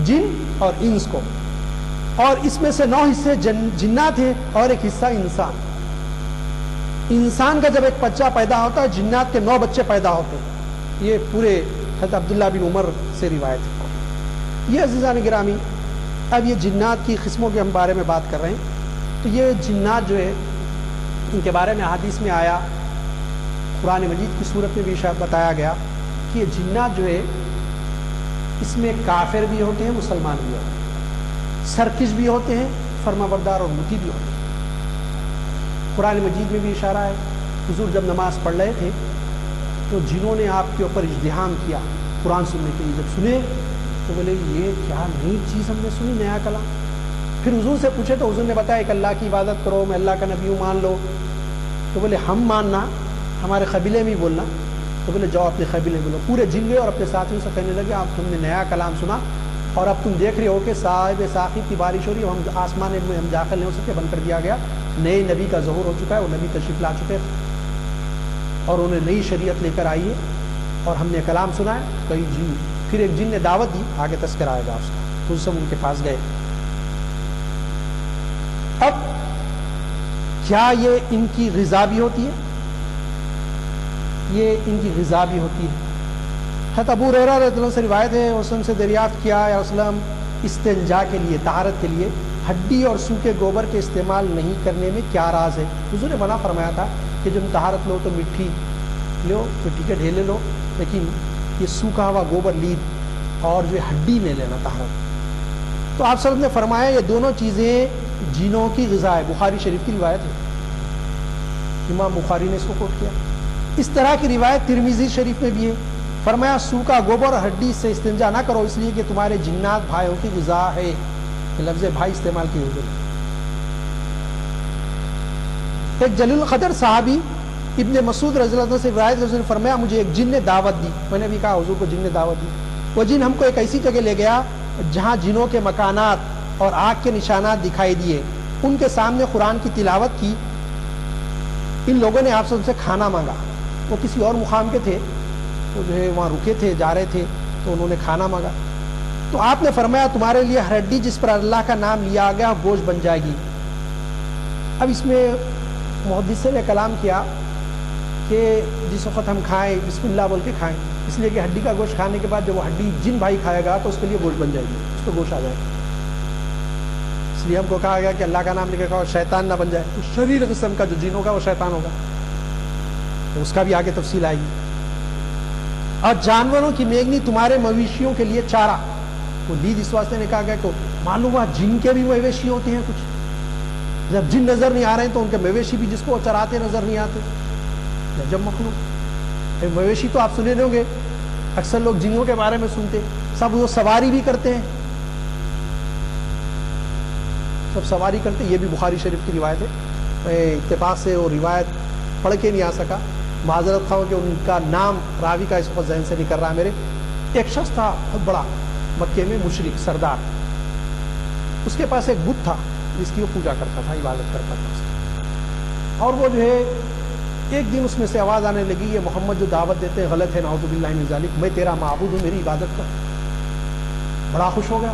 جن اور انس کو، اور اس میں سے 9 حصے جنات ہیں اور 1 حصہ انسان۔ انسان کا جب ایک بچہ پیدا ہوتا ہے، جنات کے 9 بچے پیدا ہوتے ہیں۔ یہ پورے حضرت عبداللہ بن عمر سے روایت ہے۔ یہ عزیزان گرامی، اب یہ جنات کی قسموں کے ہم بارے میں بات کر رہے ہیں۔ تو یہ جنات جو ہے ان کے بارے میں حدیث میں آیا، قرآن مجید کی صورت میں بھی شاید بتایا گیا کہ یہ جنات جو ہے اس میں کافر بھی ہوتے ہیں، مسلمان بھی ہوتے ہیں، سرکش بھی ہوتے ہیں، فرما بردار اور مطیع بھی ہوتے ہیں۔ قرآن مجید میں بھی اشارہ ہے، حضور جب نماز پڑھ رہے تھے تو جنہوں نے آپ کے اوپر اجتحام کیا قرآن سننے کے لیے، جب سنے تو بولے یہ کیا نئی چیز ہم نے سنی، نیا کلام۔ پھر حضور سے پوچھے تو حضور نے بتایا کہ اللہ کی عبادت کرو، میں اللہ کا نبی ہوں، مان لو۔ تو بولے ہم ماننا، ہمارے قبیلے میں ہی بولنا۔ تو بولے جاؤ اپنے قبیلے میں بولو۔ پورے جن گئے اور اپنے ساتھیوں سے کہنے لگے آپ تم نے نیا کلام سنا اور اب تم دیکھ رہے ہو کہ صاحب ساقب کی بارش ہو رہی ہے، ہم آسمان میں ہم داخل نہیں ہو سکتے، بند کر دیا گیا۔ نئے نبی کا ظہور ہو چکا ہے، وہ نبی تشریف لا چکے اور انہیں نئی شریعت لے کر آئی ہے اور ہم نے کلام سنا ہے۔ کئی جن، پھر ایک جن نے دعوت دی، آگے تذکرہ آئے گا اس کا، تو سب ان کے پاس گئے۔ اب کیا یہ ان کی غذا بھی ہوتی ہے؟ یہ ان کی غذا بھی ہوتی ہے۔ حضرت ابو ہریرہ رضی اللہ عنہ سے روایت ہے، حسن سے دریافت کیا یا وسلم استنجا کے لیے، طہارت کے لیے ہڈی اور سوکھے گوبر کے استعمال نہیں کرنے میں کیا راز ہے؟ حضور نے منع فرمایا تھا کہ جب طہارت لو تو مٹی لو، مٹی کے ڈھیلے لو، لیکن یہ سوکھا ہوا گوبر لید اور جو ہڈی نہیں لینا طہارت۔ تو آپ صلی اللہ علیہ وسلم نے فرمایا یہ دونوں چیزیں جنوں کی غذا ہے۔ بخاری شریف کی روایت ہے، امام بخاری نے اس کو کوٹ کیا۔ اس طرح کی روایت ترمذی شریف میں بھی ہے، فرمایا سوکھا گوبر اور ہڈی سے استنجا نہ کرو، اس لیے کہ تمہارے جنات بھائیوں کی غذا ہے۔ یہ لفظ بھائی استعمال کیے ہوئے۔ ایک جلیل القدر صحابی ابن مسعود رضی اللہ عنہ سے روایت ہے، اس نے فرمایا مجھے ایک جن نے دعوت دی۔ میں نے بھی کہا حضور کو جن نے دعوت دی۔ وہ جن ہم کو ایک ایسی جگہ لے گیا جہاں جنوں کے مکانات اور آگ کے نشانات دکھائی دیے، ان کے سامنے قرآن کی تلاوت کی۔ ان لوگوں نے آپ سے ان سے کھانا مانگا، وہ کسی اور مقام کے تھے، وہ جو ہے وہاں رکے تھے، جا رہے تھے، تو انہوں نے کھانا مانگا۔ تو آپ نے فرمایا تمہارے لیے ہر ہڈی جس پر اللہ کا نام لیا گیا گوشت بن جائے گی۔ اب اس میں محدث نے کلام کیا کہ جس وقت ہم کھائیں بسم اللہ بول کے کھائیں، اس لیے کہ ہڈی کا گوشت کھانے کے بعد جب وہ ہڈی جن بھائی کھائے گا تو اس کے لیے گوشت بن جائے گی، اس کو گوشت آ جائے گا۔ اس لیے ہم کو کہا گیا کہ اللہ کا نام لے کے کھاؤ، شیطان نہ بن جائے۔ تو شریر قسم کا جو جن ہوگا وہ شیطان ہوگا، تو اس کا بھی آگے تفصیل آئے گی۔ اور جانوروں کی میگنی تمہارے مویشیوں کے لیے چارہ، وہ لید اس واسطے نے کہا گیا کہ معلوم ہوا جن کے بھی مویشی ہوتے ہیں کچھ، جب جن نظر نہیں آ رہے ہیں تو ان کے مویشی بھی جس کو وہ چراتے نظر نہیں آتے۔ جب مخلوق مویشی تو آپ سنے ہوں گے، اکثر لوگ جنوں کے بارے میں سنتے، سب وہ سواری بھی کرتے ہیں، سب سواری کرتے۔ یہ بھی بخاری شریف کی روایت ہے، میں اتفاق سے وہ روایت پڑھ کے نہیں آ سکا، معذرت خواہ کہ ان کا نام راوی کا اس وقت ذہن سے نہیں کر رہا میرے۔ ایک شخص تھا بہت بڑا مکے میں، مشرک سردار، اس کے پاس ایک بت تھا جس کی وہ پوجا کرتا تھا، عبادت کرتا تھا اس کی۔ اور وہ جو ہے ایک دن اس میں سے آواز آنے لگی یہ محمد جو دعوت دیتے ہیں غلط ہے، نعوذ باللہ من ذالک، میں تیرا معبود ہوں، میری عبادت کر۔ بڑا خوش ہو گیا،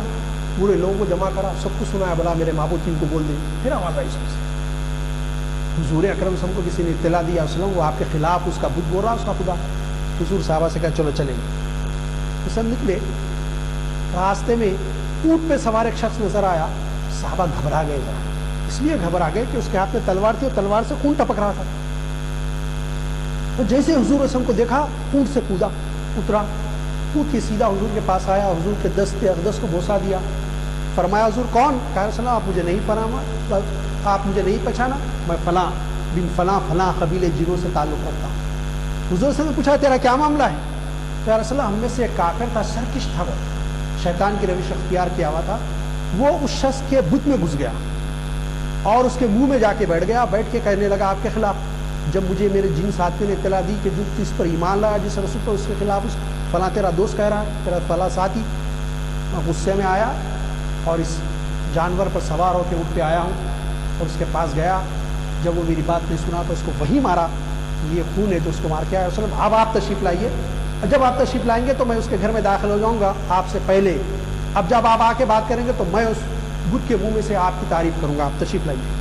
پورے لوگوں کو جمع کرا، سب کو سنایا، بلا میرے معبود کی ان کو بول دیں۔ پھر آواز آئی اس میں سے، حضور اکرم صلی اللہ علیہ وسلم کو کسی نے اطلاع دیا، وسلم وہ آپ کے خلاف اس کا بت بول رہا اس کا خدا۔ حضور صحابہ سے کہا چلو چلیں گے۔ تو سب نکلے، راستے میں اونٹ پہ سوار ایک شخص نظر آیا، صحابہ گھبرا گئے ذرا، اس لیے گھبرا گئے کہ اس کے ہاتھ میں تلوار تھی اور تلوار سے خون ٹپک رہا تھا. تو جیسے حضور وسلم کو دیکھا اونٹ سے کودا، اترا، کود کے سیدھا حضور کے پاس آیا، حضور کے دست اقدس کو بوسا دیا. فرمایا حضور کون؟ کہا رسول اللہ آپ مجھے نہیں پہچانا، میں فلاں بن فلاں فلاں قبیلے جنوں سے تعلق رکھتا ہوں. حضور وسلم نے پوچھا تیرا کیا معاملہ ہے؟ کہا رسول اللہ ہم میں سے ایک کافر تھا، سرکش تھا، وہ شیطان کی روش اختیار کیا ہوا تھا، وہ اس شخص کے بت میں گھس گیا اور اس کے منہ میں جا کے بیٹھ گیا، بیٹھ کے کہنے لگا آپ کے خلاف. جب مجھے میرے جن ساتھیوں نے اطلاع دی کہ جو اس پر ایمان لایا جس رسول پر، اس کے خلاف اس فلاں تیرا دوست کہہ رہا ہے، تیرا فلاں ساتھی، میں غصے میں آیا اور اس جانور پر سوار ہو کے اٹھ پہ آیا ہوں اور اس کے پاس گیا. جب وہ میری بات نہیں سنا تو اس کو وہی مارا، یہ خون ہے تو اس کو مار کے آیا. وسلم اب آپ تشریف لائیے، جب آپ تشریف لائیں گے تو میں اس کے گھر میں داخل ہو جاؤں گا آپ سے پہلے. اب جب آپ آ کے بات کریں گے تو میں اس بت کے منہ میں سے آپ کی تعریف کروں گا، آپ تشریف لائیے.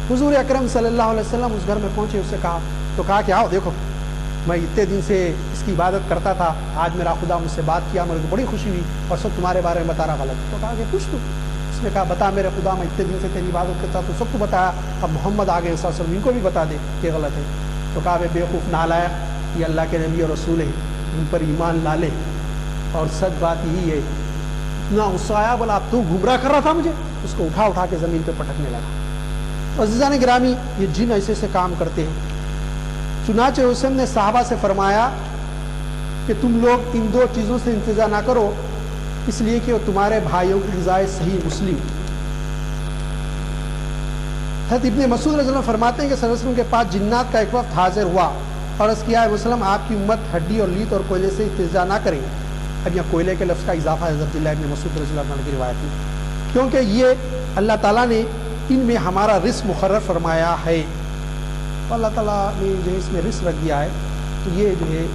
حضور اکرم صلی اللہ علیہ وسلم اس گھر میں پہنچے، اس سے کہا تو کہا کہ آؤ دیکھو میں اتنے دن سے اس کی عبادت کرتا تھا، آج میرا خدا مجھ سے بات کیا، مجھے بڑی خوشی ہوئی اور سب تمہارے بارے میں بتا رہا غلط. تو کہا کہ پوچھ تو. اس نے کہا بتا میرے خدا میں اتنے دن سے تیری عبادت کرتا تو سب کو بتایا، اب محمد آگے صلی اللہ علیہ وسلم ان کو بھی بتا دے کہ غلط ہے. تو کہا بے وقوف نالائق، یہ اللہ کے نبی اور رسول ہے، ان پر ایمان لا لے. اور سچ بات یہی ہے، اتنا غصہ آیا، بولا اب تو گمراہ کر رہا تھا مجھے. اس کو اٹھا کے زمین پہ پٹکنے لگا. عزیزان گرامی یہ جن ایسے سے کام کرتے ہیں. چنانچہ حسین نے صحابہ سے فرمایا کہ تم لوگ ان دو چیزوں سے انتظار نہ کرو، اس لیے کہ وہ تمہارے بھائیوں کی غذائے صحیح مسلم. حضرت ابن مسعود رضی اللہ عنہ فرماتے ہیں کہ صلی اللہ علیہ وسلم کے پاس جنات کا ایک وقت حاضر ہوا اور عرض کیا ہے وسلم آپ کی امت ہڈی اور لیت اور کوئلے سے انتظار نہ کریں. اب یہاں کوئلے کے لفظ کا اضافہ ہے حضرت عبداللہ ابن مسعود رضی اللہ عنہ کی روایت میں، کیونکہ یہ اللہ تعالیٰ نے ان میں ہمارا رزق مقرر فرمایا ہے. اللہ تعالیٰ نے جو ہے اس میں رزق رکھ دیا ہے، تو یہ جو ہے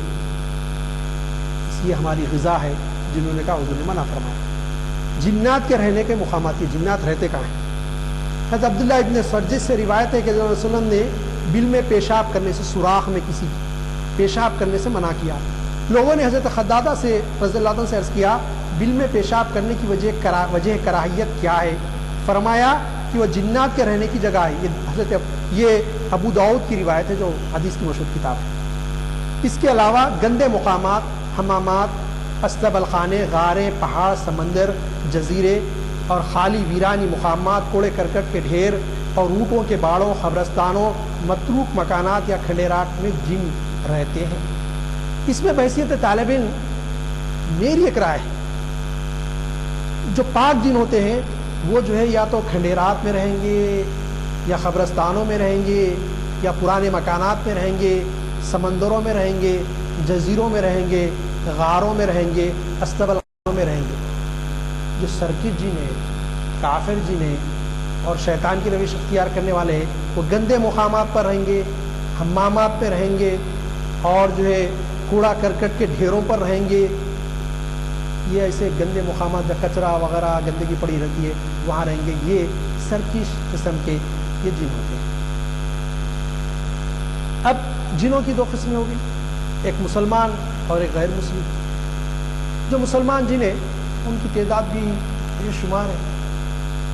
یہ ہماری غذا ہے. جنہوں نے کہا حضور نے منع فرمایا. جنات کے رہنے کے مقامات، یہ جنات رہتے کہاں ہیں؟ حضرت عبداللہ ابن سرجس سے روایت ہے کہ رسول اللہ علیہ وسلم نے بل میں پیشاب کرنے سے، سوراخ میں کسی پیشاب کرنے سے منع کیا. لوگوں نے حضرت خدادہ سے رضی اللہ عنہ سے عرض کیا بل میں پیشاب کرنے کی وجہ کراہیت کیا ہے؟ فرمایا کہ وہ جنات کے رہنے کی جگہ ہے. یہ ابو داؤد کی روایت ہے جو حدیث کی مشہور کتاب ہے. اس کے علاوہ گندے مقامات، حمامات، استبل خانے، غاریں، پہاڑ، سمندر، جزیرے اور خالی ویرانی مقامات، کوڑے کرکٹ کے ڈھیر اور اونٹوں کے باڑوں، قبرستانوں، متروک مکانات یا کھنڈیرات میں جن رہتے ہیں. اس میں بحیثیت طالب علم میری ایک رائے ہے، جو پاک جن ہوتے ہیں وہ جو ہے یا تو کھنڈیرات میں رہیں گے یا قبرستانوں میں رہیں گے یا پرانے مکانات میں رہیں گے، سمندروں میں رہیں گے، جزیروں میں رہیں گے، غاروں میں رہیں گے، استبلوں میں رہیں گے. جو سرکش جن ہے، کافر جن ہے اور شیطان کی روش اختیار کرنے والے ہیں، وہ گندے مقامات پر رہیں گے، حمامات پہ رہیں گے اور جو ہے کوڑا کرکٹ کے ڈھیروں پر رہیں گے. یہ ایسے گندے مقامات جہاں کچرا وغیرہ گندگی پڑی رہتی ہے وہاں رہیں گے. یہ سرکش قسم کے یہ جن ہوتے ہیں. اب جنوں کی دو قسمیں ہوگی، ایک مسلمان اور ایک غیر مسلم. جو مسلمان جن ہیں ان کی تعداد بھی بے شمار ہے.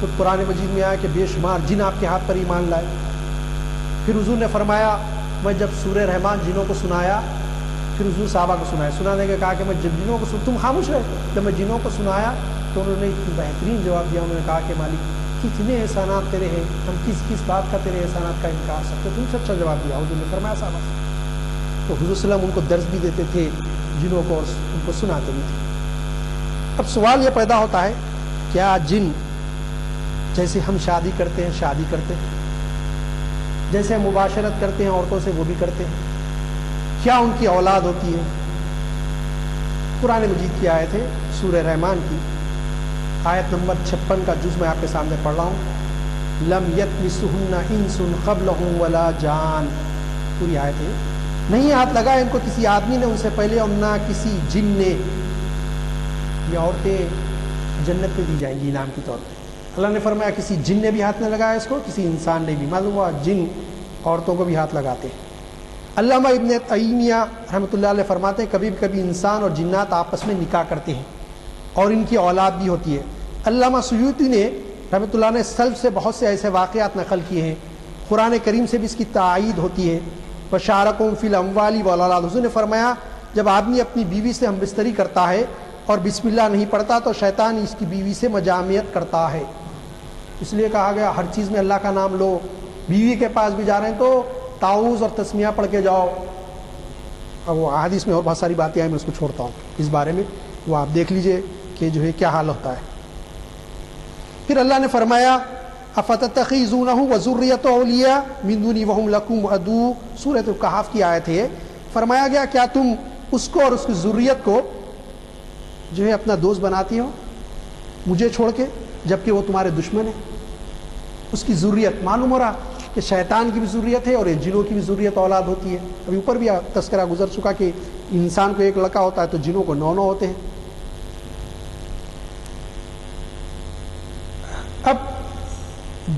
خود قرآن مجید میں آیا کہ بے شمار جن آپ کے ہاتھ پر ایمان لائے. پھر حضور نے فرمایا، میں جب سورہ رحمان جنوں کو سنایا، پھر حضور صحابہ کو سنایا، سنانے کے کہا کہ میں جب جنوں کو تم خاموش رہے، جب میں جنوں کو سنایا تو انہوں نے اتنی بہترین جواب دیا. انہوں نے کہا کہ مالک کتنے احسانات تیرے ہیں، ہم کس بات کا تیرے احسانات کا انکار سکتے. تم سے اچھا جواب دیا. حضور نے فرمایا صحابہ سے. تو حضور صلی اللہ علیہ وسلم ان کو درس بھی دیتے تھے جنوں کو اور ان کو سناتے بھی تھے. اب سوال یہ پیدا ہوتا ہے، کیا جن جیسے ہم شادی کرتے ہیں شادی کرتے ہیں، جیسے مباشرت کرتے ہیں عورتوں سے وہ بھی کرتے ہیں، کیا ان کی اولاد ہوتی ہے؟ قرآن مجید کی آیت ہے سورہ رحمان کی آیت نمبر 56 کا جز میں آپ کے سامنے پڑھ رہا ہوں. لم یطمثہن انس قبلہم ولا جان. پوری آیت ہے. نہیں ہاتھ لگا ان کو کسی آدمی نے ان سے پہلے اور نہ کسی جن نے. یہ عورتیں جنت میں دی جائیں گی انعام کے طور پہ. اللہ نے فرمایا کسی جن نے بھی ہاتھ نہ لگایا اس کو، کسی انسان نے بھی. معلوم ہوا جن عورتوں کو بھی ہاتھ لگاتے ہیں. علامہ ابن تیمیہ رحمۃ اللہ علیہ فرماتے ہیں کبھی کبھی انسان اور جنات آپس میں نکاح کرتے ہیں اور ان کی اولاد بھی ہوتی ہے. علامہ سیوطی نے رحمۃ اللہ نے سلف سے بہت سے ایسے واقعات نقل کیے ہیں، قرآن کریم سے بھی اس کی تائید ہوتی ہے۔ وشارکم فی الاموال والاولاد، حضور نے فرمایا جب آدمی اپنی بیوی سے ہم بستری کرتا ہے اور بسم اللہ نہیں پڑھتا تو شیطان اس کی بیوی سے مجامعت کرتا ہے، اس لیے کہا گیا ہر چیز میں اللہ کا نام لو۔ بیوی کے پاس بھی جا رہے ہیں تو تعوذ اور تسمیہ پڑھ کے جاؤ۔ اب وہ حدیث میں اور بہت ساری باتیں ہیں، میں اس کو چھوڑتا ہوں، اس بارے میں وہ آپ دیکھ لیجئے کہ جو ہے کیا حال ہوتا ہے۔ پھر اللہ نے فرمایا افتتخذونہ وذریۃ اولیاء من دونی وہم لکم عدو، سورۃ الکہف کی آیت ہے۔ فرمایا گیا کیا تم اس کو اور اس کی ذریت کو جو ہے اپنا دوست بناتی ہو مجھے چھوڑ کے، جبکہ وہ تمہارے دشمن ہے۔ اس کی ذریت معلوم ہو رہا کہ شیطان کی بھی ذریت ہے اور یہ جنوں کی بھی ذریت اولاد ہوتی ہے۔ ابھی اوپر بھی تذکرہ گزر چکا کہ انسان کو ایک لڑکا ہوتا ہے تو جنوں کو 9 ہوتے ہیں۔ اب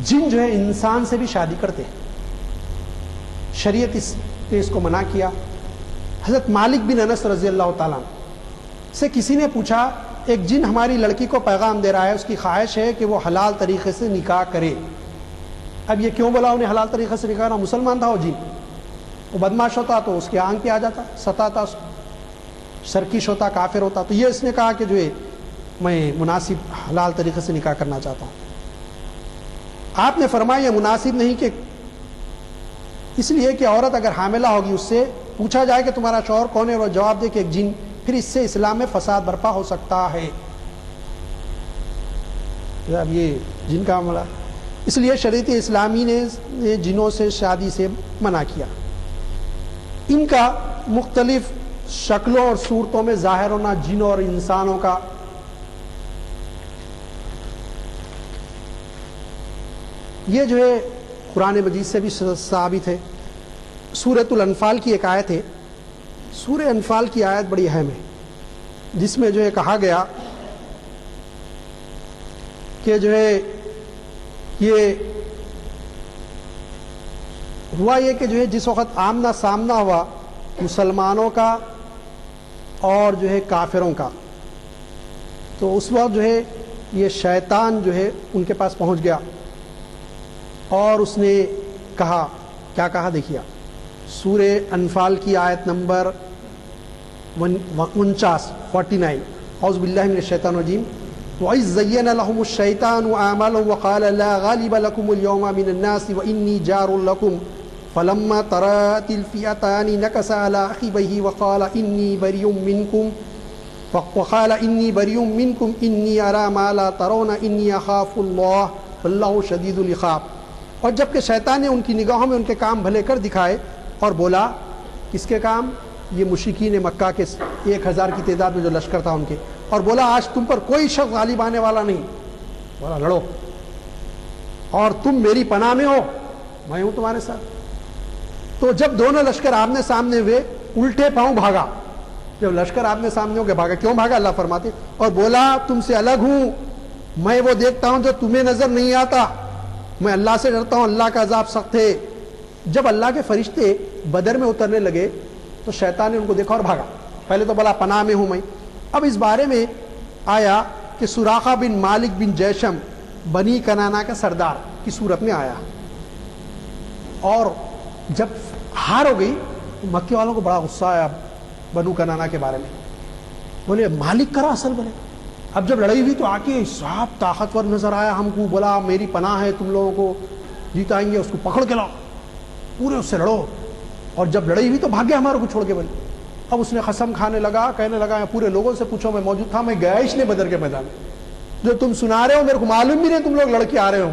جن جو ہے انسان سے بھی شادی کرتے ہیں، شریعت نے اس کو منع کیا۔ حضرت مالک بن انس رضی اللہ تعالیٰ سے کسی نے پوچھا ایک جن ہماری لڑکی کو پیغام دے رہا ہے، اس کی خواہش ہے کہ وہ حلال طریقے سے نکاح کرے۔ اب یہ کیوں بولا انہیں حلال طریقے سے نکاح کرنا؟ مسلمان تھا وہ جن، وہ بدماش ہوتا تو اس کے آنکھ پہ آ جاتا، ستاتا اس کو، سرکش ہوتا، کافر ہوتا۔ تو یہ اس نے کہا کہ جو ہے میں مناسب حلال طریقے سے نکاح کرنا چاہتا ہوں۔ آپ نے فرمایا یہ مناسب نہیں، کہ اس لیے کہ عورت اگر حاملہ ہوگی اس سے پوچھا جائے کہ تمہارا شوہر کون ہے اور وہ جواب دے کہ ایک جن، پھر اس سے اسلام میں فساد برپا ہو سکتا ہے۔ اب یہ جن کا معاملہ، اس لیے شریعت اسلامی نے جنوں سے شادی سے منع کیا۔ ان کا مختلف شکلوں اور صورتوں میں ظاہر ہونا جنوں اور انسانوں کا، یہ جو ہے قرآن مجید سے بھی ثابت ہے۔ سورۃ الانفال کی ایک آیت ہے، سورہ انفال کی آیت بڑی اہم ہے، جس میں جو ہے کہا گیا کہ جو ہے یہ ہوا یہ کہ جو ہے جس وقت آمنا سامنا ہوا مسلمانوں کا اور جو ہے کافروں کا، تو اس وقت جو ہے یہ شیطان جو ہے ان کے پاس پہنچ گیا اور اس نے کہا، کیا کہا دیکھیے سورہ انفال کی آیت نمبر 49 اعوذ باللہ من الشیطان الرجیم وَإِذْ زَيَّنَ لَهُمُ الشَّيْطَانُ أَعْمَالَهُمْ وَقَالَ لَا غَالِبَ لَكُمُ الْيَوْمَ مِنَ النَّاسِ وَإِنِّي جَارٌ لَكُمْ فَلَمَّا تَرَأَتِ الْفِئَتَانِ نَكَصَ عَلَى عَقِبَيْهِ وَقَالَ إِنِّي بَرِيءٌ مِّنكُمْ إِنِّي أَرَىٰ مَا لَا تَرَوْنَ إِنِّي أَخَافُ اللَّهَ وَاللَّهُ شَدِيدُ الْعِقَابِ۔ اور جب کہ شیطان نے ان کی نگاہوں میں ان کے کام بھلے کر دکھائے اور بولا، کس کے کام؟ یہ مشرکین مکہ کے 1000 کی تعداد میں جو لشکر تھا ان کے، اور بولا آج تم پر کوئی شخص غالب آنے والا نہیں، بولا لڑو اور تم میری پناہ میں ہو، میں ہوں تمہارے ساتھ۔ تو جب دونوں لشکر آمنے سامنے ہوئے الٹے پاؤں بھاگا، جب لشکر آمنے سامنے ہو کے بھاگا، کیوں بھاگا اللہ فرماتے، اور بولا تم سے الگ ہوں، میں وہ دیکھتا ہوں جو تمہیں نظر نہیں آتا، میں اللہ سے ڈرتا ہوں، اللہ کا عذاب سخت ہے۔ جب اللہ کے فرشتے بدر میں اترنے لگے تو شیطان نے ان کو دیکھا اور بھاگا، پہلے تو بولا پناہ میں ہوں میں۔ اب اس بارے میں آیا کہ سراقہ بن مالک بن جیشم بنی کنانا کا سردار کی صورت میں آیا، اور جب ہار ہو گئی مکے والوں کو بڑا غصہ آیا بنو کنانا کے بارے میں، بولے مالک کرا اصل بولے۔ اب جب لڑائی ہوئی تو آ کے صاحب طاقتور نظر آیا ہم کو، بولا میری پناہ ہے، تم لوگوں کو جیتائیں گے، اس کو پکڑ کے لاؤ، پورے اس سے لڑو۔ اور جب لڑائی ہوئی تو بھاگے ہمارے کو چھوڑ کے بولے۔ اب اس نے قسم کھانے لگا، کہنے لگا پورے لوگوں سے پوچھو، میں موجود تھا، میں گیا اس نے بدر کے میدان میں، جو تم سنا رہے ہو میرے کو معلوم بھی نہیں تم لوگ لڑ کے آ رہے ہو۔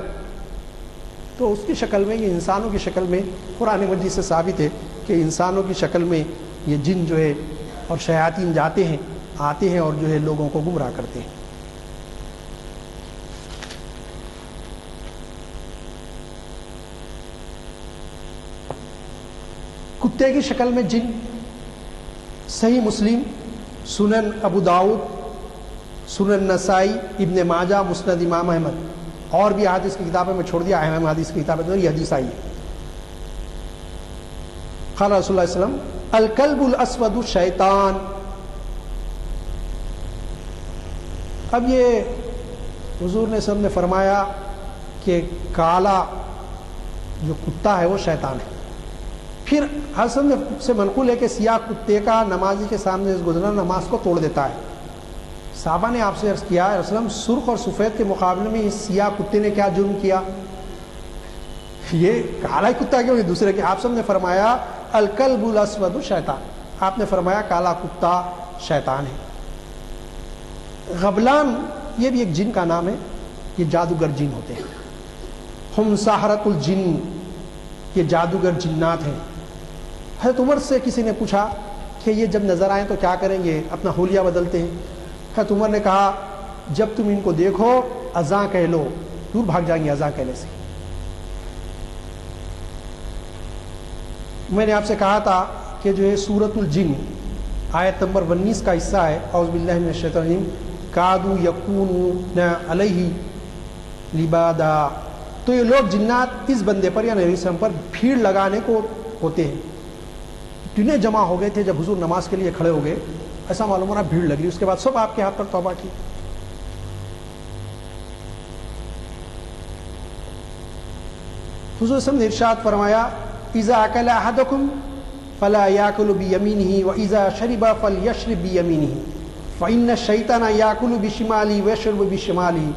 تو اس کی شکل میں، یہ انسانوں کی شکل میں قرآن مجید سے ثابت ہے کہ انسانوں کی شکل میں یہ جن جو ہے اور شیاطین جاتے ہیں، آتے ہیں اور جو ہے لوگوں کو گمراہ کرتے ہیں۔ کتے کی شکل میں جن، صحیح مسلم، سنن ابو داؤد، سنن نسائی، ابن ماجہ، مسند امام احمد، اور بھی حدیث کی کتابیں میں چھوڑ دیا، اہم حدیث کی کتابیں یہ حدیث آئی ہے۔ قال رسول اللہ صلی اللہ علیہ وسلم الکلب الاسود شیطان۔ اب یہ حضور نے سب نے فرمایا کہ کالا جو کتا ہے وہ شیطان ہے. پھر حسن سے منقول ہے کہ سیاہ کتے کا نمازی کے سامنے گزرنا نماز کو توڑ دیتا ہے. صحابہ نے آپ سے عرض کیا رسول اللہ وسلم سرخ اور سفید کے مقابلے میں اس سیاہ کتے نے کیا جرم کیا؟ یہ کالا کتا کیوں نہیں دوسرے کے؟ آپ سب نے فرمایا الکلب الاسود شیطان. آپ نے فرمایا کالا کتا شیطان ہے. غبلان یہ بھی ایک جن کا نام ہے. یہ جادوگر جن ہوتے ہیں. ہم سحرۃ الجن، یہ جادوگر جنات ہیں. حضرت عمر سے کسی نے پوچھا کہ یہ جب نظر آئیں تو کیا کریں گے؟ اپنا حلیہ بدلتے ہیں. حضرت عمر نے کہا جب تم ان کو دیکھو اذان کہہ لو، دور بھاگ جائیں گے اذان کہنے سے. میں نے آپ سے کہا تھا کہ جو ہے سورۃ الجن آیت نمبر 19 کا حصہ ہے. اعوذ باللہ من الشیطان الرجیم. کادوا یکونون علیہ لبادا. تو یہ لوگ جنات اس بندے پر یا نبی وسلم پر بھیڑ لگانے کو ہوتے ہیں. اتنے جمع ہو گئے تھے جب حضور نماز کے لیے کھڑے ہو گئے، ایسا معلوم ہو رہا بھیڑ لگ رہی. اس کے بعد سب آپ کے ہاتھ پر توبہ کی. حضور صلی اللہ علیہ وسلم نے ارشاد فرمایا اذا اکل احدکم فلا یاکل بیمینہ واذا شرب فلیشرب بیمینہ فان الشیطان یاکل بشمالہ ویشرب بشمالہ.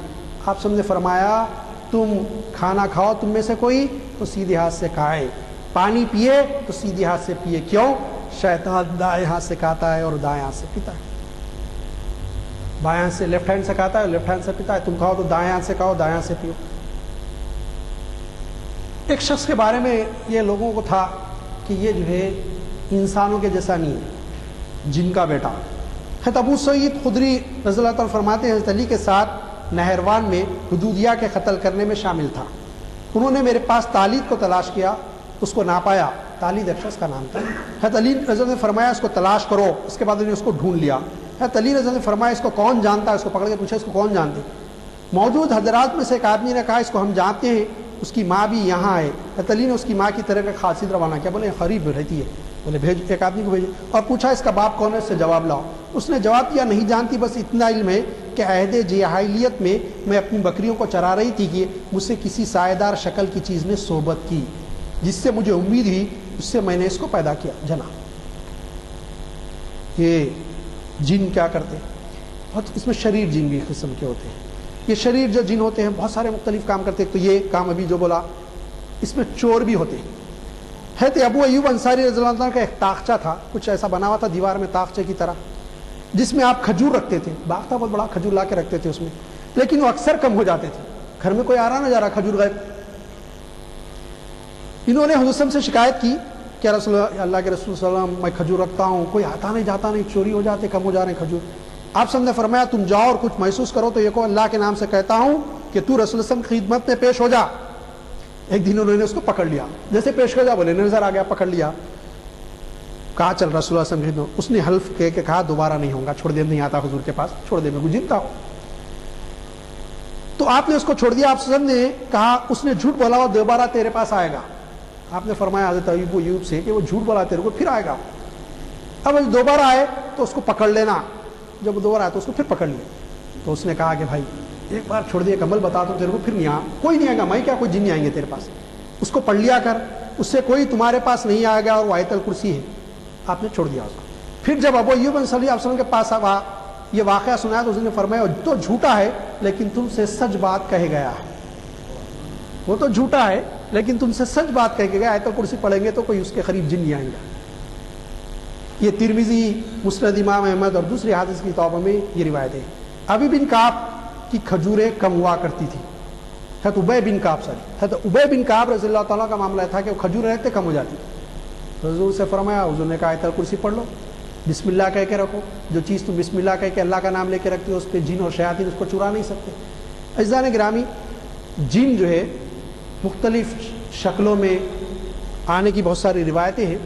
آپ سب نے فرمایا تم کھانا کھاؤ تم میں سے کوئی تو سیدھے ہاتھ سے کھائے، پانی پیے تو سیدھے ہاتھ سے پیے. کیوں؟ شیطان دائیں ہاتھ سے کھاتا ہے اور دائیں ہاتھ سے پیتا ہے. بائیں ہاتھ سے لیفٹ ہینڈ سے کھاتا ہے اور لیفٹ ہینڈ سے پیتا ہے. تم کھاؤ تو دائیں ہاتھ سے کھاؤ، دائیں ہاتھ سے پیو. ایک شخص کے بارے میں یہ لوگوں کو تھا کہ یہ جو ہے انسانوں کے جیسا نہیں ہے، جن کا بیٹا. حضرت ابو سعید خدری رضی اللہ تعالیٰ فرماتے ہیں حضرت علی کے ساتھ نہروان میں حدودیہ کے قتل کرنے میں شامل تھا. انہوں نے میرے پاس تالید کو تلاش کیا، اس کو نہ پایا. تالید ایک شخص کا نام تھا. حضرت علی رضی اللہ نے فرمایا اس کو تلاش کرو. اس کے بعد انہوں نے اس کو ڈھونڈ لیا. حضرت علی رضی اللہ نے فرمایا اس کو کون جانتا ہے؟ اس کو پکڑ کے پوچھا اس کو کون جانتے؟ موجود حضرات میں سے ایک آدمی نے کہا اس کو ہم جانتے ہیں، اس کی ماں بھی یہاں ہے. حضرت علی نے اس کی ماں کی طرف ایک خاصیت روانہ کیا. بولے قریب رہتی ہے. بولے بھیج، ایک آدمی کو بھیجے. اور پوچھا اس کا باپ کون ہے؟ اس سے جواب لاؤ. اس نے جواب دیا نہیں جانتی، بس اتنا علم ہے کہ عہد جاہلیت میں اپنی بکریوں کو چرا رہی تھی کہ مجھ سے کسی سایہ دار شکل کی چیز نے صحبت کی، جس سے مجھے امید ہوئی، اس سے میں نے اس کو پیدا کیا جنا. یہ جن کیا کرتے ہیں؟ بہت اس میں شریر جن بھی قسم کے ہوتے ہیں. یہ شریر جو جن ہوتے ہیں بہت سارے مختلف کام کرتے ہیں. تو یہ کام ابھی جو بولا اس میں چور بھی ہوتے ہیں. حضرت ابو ایوب انصاری رضی اللہ عنہ کا ایک تاخچہ تھا، کچھ ایسا بنا ہوا تھا دیوار میں تاخچے کی طرح، جس میں آپ کھجور رکھتے تھے. باغ تھا بہت بڑا، کھجور لا کے رکھتے تھے اس میں، لیکن وہ اکثر کم ہو جاتے تھے. گھر میں کوئی آ رہا نہ جا رہا، کھجور غائب. انہوں نے حضور سے شکایت کی کہ رسول اللہ کے رسول صلی اللہ علیہ وسلم میں کھجور رکھتا ہوں، کوئی آتا نہیں جاتا نہیں، چوری ہو جاتے، کم ہو جا رہے ہیں کھجور. آپ سب نے فرمایا تم جاؤ اور کچھ محسوس کرو تو یہ کو اللہ کے نام سے کہتا ہوں کہ تو رسول اللہ علیہ وسلم کی خدمت میں پیش ہو جا. ایک دن انہوں نے اس کو پکڑ لیا، جیسے پیش ہو جا بولے نظر آ گیا، پکڑ لیا. کہا چل رسول اللہ صلی اللہ علیہ وسلم. اس نے حلف کہہ کے کہا دوبارہ نہیں ہوگا، چھوڑ دے، نہیں آتا حضور کے پاس، چھوڑ دے، میں گزرتا ہوں. تو آپ نے اس کو چھوڑ دیا. آپ نے کہا اس نے جھوٹ بولا، وہ دوبارہ تیرے پاس آئے گا. آپ نے فرمایا حضرت ابو ایوب سے کہ وہ جھوٹ بولا تیرے کو، پھر آئے گا. اب دوبارہ آئے تو اس کو پکڑ لینا. جب دوبارہ آئے تو اس کو پھر پکڑ لیا. تو اس نے کہا کہ بھائی ایک بار چھوڑ دیا، ایک عمل بتا دو تیرے کو، پھر نہیں آ کوئی نہیں آئے گا، میں کیا کوئی جن نہیں آئیں گے تیرے پاس. اس کو پڑھ لیا کر، اس سے کوئی تمہارے پاس نہیں آئے گا، اور وہ آیت الکرسی ہے. آپ نے چھوڑ دیا اس کو. پھر جب ابو ایوب انصاری علیہ وسلم کے پاس یہ واقعہ سنایا تو اس نے فرمایا تو جھوٹا ہے لیکن تم سے سچ بات کہے گیا ہے. وہ تو جھوٹا ہے لیکن تم سے سچ بات کہہ کے گیا. آیت الکرسی پڑھیں گے تو کوئی اس کے قریب جن نہیں آئیں گا. یہ ترمذی، مسند امام احمد اور دوسری حدیث کی کتابوں میں یہ روایت ہے. ابی بن کعب کی کھجوریں کم ہوا کرتی تھی. حضرت ابی بن کعب حضرت ابی بن کعب رضی اللہ تعالیٰ کا معاملہ تھا کہ وہ کھجوریں رہتے کم ہو جاتی. حضور سے فرمایا، حضور نے کہا آیت الکرسی پڑھ لو، بسم اللہ کہہ کے رکھو. جو چیز تم بسم اللہ کہہ کے اللہ کا نام لے کے رکھتے ہو اس پہ جن اور شیاطین اس کو چرا نہیں سکتے. عزیزان گرامی، جن جو ہے مختلف شکلوں میں آنے کی بہت ساری روایتیں ہیں.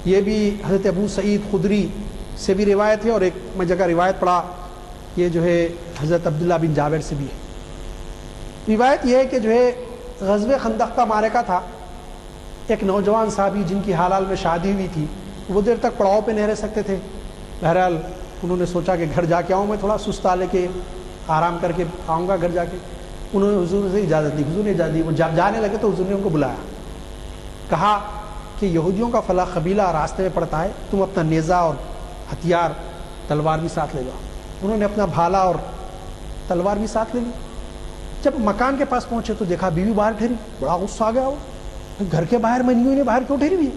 یہ بھی حضرت ابو سعید خدری سے بھی روایت ہے، اور ایک میں جگہ روایت پڑھا یہ جو ہے حضرت عبداللہ بن جابر سے بھی ہے. روایت یہ ہے کہ جو ہے غزوہ خندق کا معرکہ تھا. ایک نوجوان صحابی جن کی حال حال میں شادی ہوئی تھی، وہ دیر تک پڑاؤ پہ نہیں رہ سکتے تھے. بہرحال انہوں نے سوچا کہ گھر جا کے آؤں، میں تھوڑا سستا لے کے آرام کر کے آؤں گا گھر جا کے. انہوں نے حضور سے اجازت دی، حضور نے اجازت دی، وہ جب جانے لگے تو حضور نے ان کو بلایا، کہا کہ یہودیوں کا فلاں قبیلہ راستے میں پڑتا ہے، تم اپنا نیزہ اور ہتھیار تلوار بھی ساتھ لے جاؤ۔ انہوں نے اپنا بھالا اور تلوار بھی ساتھ لے لی۔ جب مکان کے پاس پہنچے تو دیکھا بیوی باہر ٹھہری، بڑا غصہ آ گیا، وہ گھر کے باہر منی ہوئی نے باہر کیوں ٹھہری ہوئی؟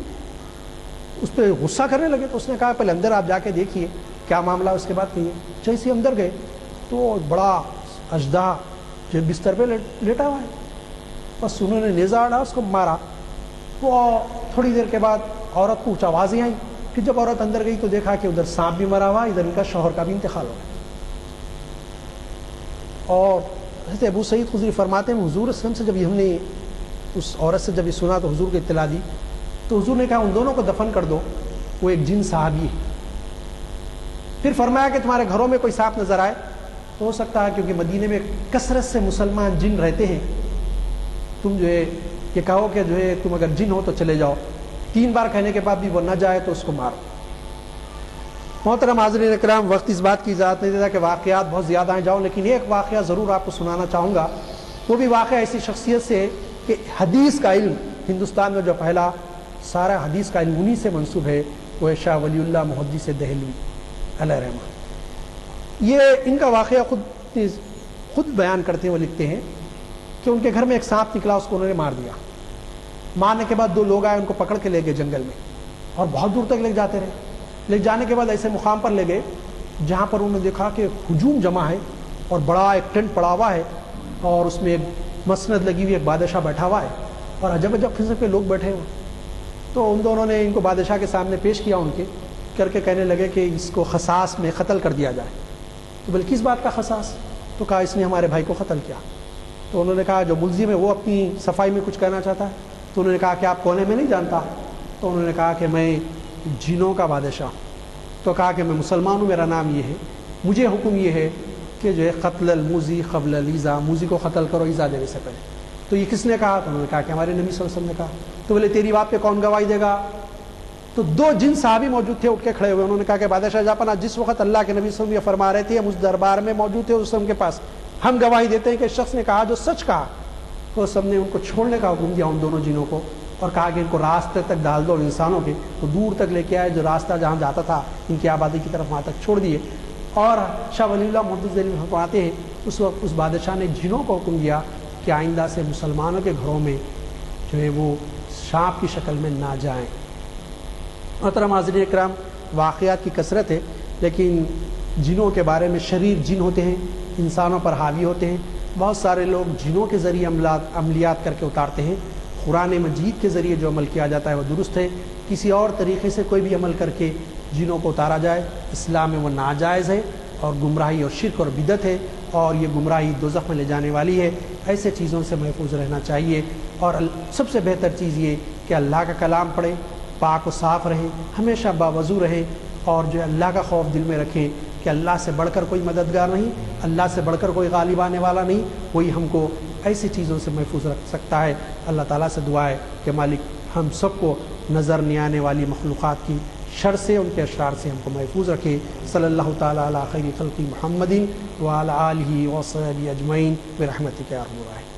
اس پہ غصہ کرنے لگے تو اس نے کہا پہلے اندر آپ جا کے دیکھیے کیا معاملہ، اس کے بعد کہیے۔ جیسے اندر گئے تو بڑا اژدہا جو بستر پہ لیٹا ہوا ہے، بس انہوں نے نیزہ اڑا، اس کو مارا۔ وہ تھوڑی دیر کے بعد عورت کو کچھ آوازیں آئیں، پھر جب عورت اندر گئی تو دیکھا کہ ادھر سانپ بھی مرا ہوا، ادھر ان کا شوہر کا بھی انتقال ہو گیا۔ اور حضرت ابو سعید خدری فرماتے ہیں حضور صلی اللہ علیہ وسلم سے جب ہم نے اس عورت سے جب یہ سنا تو حضور کو اطلاع دی تو حضور نے کہا ان دونوں کو دفن کر دو، وہ ایک جن صحابی ہے۔ پھر فرمایا کہ تمہارے گھروں میں کوئی سانپ نظر آئے تو ہو سکتا ہے کیونکہ مدینے میں کثرت سے مسلمان جن رہتے ہیں، تم جو ہے یہ کہو کہ جو ہے تم اگر جن ہو تو چلے جاؤ، 3 بار کہنے کے بعد بھی وہ نہ جائے تو اس کو مارو۔ محترم حاضرین اکرام، وقت اس بات کی اجازت نہیں دیتا کہ واقعات بہت زیادہ ہیں جاؤں، لیکن ایک واقعہ ضرور آپ کو سنانا چاہوں گا۔ وہ بھی واقعہ ایسی شخصیت سے کہ حدیث کا علم ہندوستان میں جو پہلا سارا حدیث کا علم انہی سے منسوب ہے، وہ شاہ ولی اللہ محدث دہلوی علیہ رحمہ۔ یہ ان کا واقعہ خود بیان کرتے ہیں، وہ لکھتے ہیں کہ ان کے گھر میں ایک سانپ نکلا، اس کو انہوں نے مار دیا۔ مارنے کے بعد 2 لوگ آئے، ان کو پکڑ کے لے گئے جنگل میں اور بہت دور تک لے جاتے رہے۔ لے جانے کے بعد ایسے مقام پر لے گئے جہاں پر انہوں نے دیکھا کہ ہجوم جمع ہے اور بڑا ایک ٹینٹ پڑا ہوا ہے اور اس میں ایک مسند لگی ہوئی، ایک بادشاہ بیٹھا ہوا ہے اور عجب عجب قسم کے لوگ بیٹھے ہوئے۔ تو ان دونوں نے ان کو بادشاہ کے سامنے پیش کیا، ان کے کر کے کہنے لگے کہ اس کو خصاص میں قتل کر دیا جائے۔ تو بلکہ اس بات کا خصاص؟ تو کہا اس نے ہمارے بھائی کو قتل کیا۔ تو انہوں نے کہا جو ملزم ہے وہ اپنی صفائی میں کچھ کہنا چاہتا ہے۔ تو انہوں نے کہا کہ آپ کون ہیں؟ میں نہیں جانتا۔ تو انہوں نے کہا کہ میں جنوں کا بادشاہ۔ تو کہا کہ میں مسلمان ہوں، میرا نام یہ ہے، مجھے حکم یہ ہے کہ جو ہے قتل الموذی قبل الایذا، موذی کو قتل کرو ایذا دینے سے پہلے۔ تو یہ کس نے کہا؟ تو انہوں نے کہا کہ ہمارے نبی صلی اللہ علیہ وسلم نے کہا۔ تو بولے تیری بات پہ کون گواہی دے گا؟ تو 2 جن صحابی موجود تھے، اٹھ کے کھڑے ہوئے، انہوں نے کہا کہ بادشاہ جہاں پناہ جس وقت اللہ کے نبی صلی اللہ علیہ وسلم یہ فرما رہے تھے ہم اس دربار میں موجود تھے، اس وقت کے پاس ہم گواہی دیتے ہیں کہ شخص نے کہا جو سچ کہا۔ تو سب نے ان کو چھوڑنے کا حکم دیا، ان دونوں جنوں کو، اور کہا کہ ان کو راستے تک ڈال دو انسانوں کے۔ تو دور تک لے کے آئے، جو راستہ جہاں جاتا تھا ان کی آبادی کی طرف، وہاں تک چھوڑ دیے۔ اور شاہ ولی اللہ محدث دہلوی فرماتے ہیں اس وقت اس بادشاہ نے جنوں کو حکم دیا کہ آئندہ سے مسلمانوں کے گھروں میں جو ہے وہ سانپ کی شکل میں نہ جائیں۔ محترم حاضرین اکرام، واقعات کی کثرت ہے، لیکن جنوں کے بارے میں شریر جن ہوتے ہیں، انسانوں پر حاوی ہوتے ہیں۔ بہت سارے لوگ جنوں کے ذریعے عملیات کر کے اتارتے ہیں۔ قرآن مجید کے ذریعے جو عمل کیا جاتا ہے وہ درست ہے، کسی اور طریقے سے کوئی بھی عمل کر کے جنوں کو اتارا جائے اسلام میں وہ ناجائز ہے اور گمراہی اور شرک اور بدعت ہے، اور یہ گمراہی دوزخ میں لے جانے والی ہے۔ ایسے چیزوں سے محفوظ رہنا چاہیے، اور سب سے بہتر چیز یہ کہ اللہ کا کلام پڑھیں، پاک و صاف رہیں، ہمیشہ باوضو رہیں، اور جو اللہ کا خوف دل میں رکھیں کہ اللہ سے بڑھ کر کوئی مددگار نہیں، اللہ سے بڑھ کر کوئی غالب آنے والا نہیں، وہی ہم کو ایسی چیزوں سے محفوظ رکھ سکتا ہے۔ اللہ تعالیٰ سے دعا ہے کہ مالک ہم سب کو نظر نہیں آنے والی مخلوقات کی شر سے، ان کے اشرار سے ہم کو محفوظ رکھے۔ صلی اللہ تعالیٰ علی خیر خلق محمد وعلی آلہ وصحبہ اجمعین برحمتک یا ارحم الراحمین۔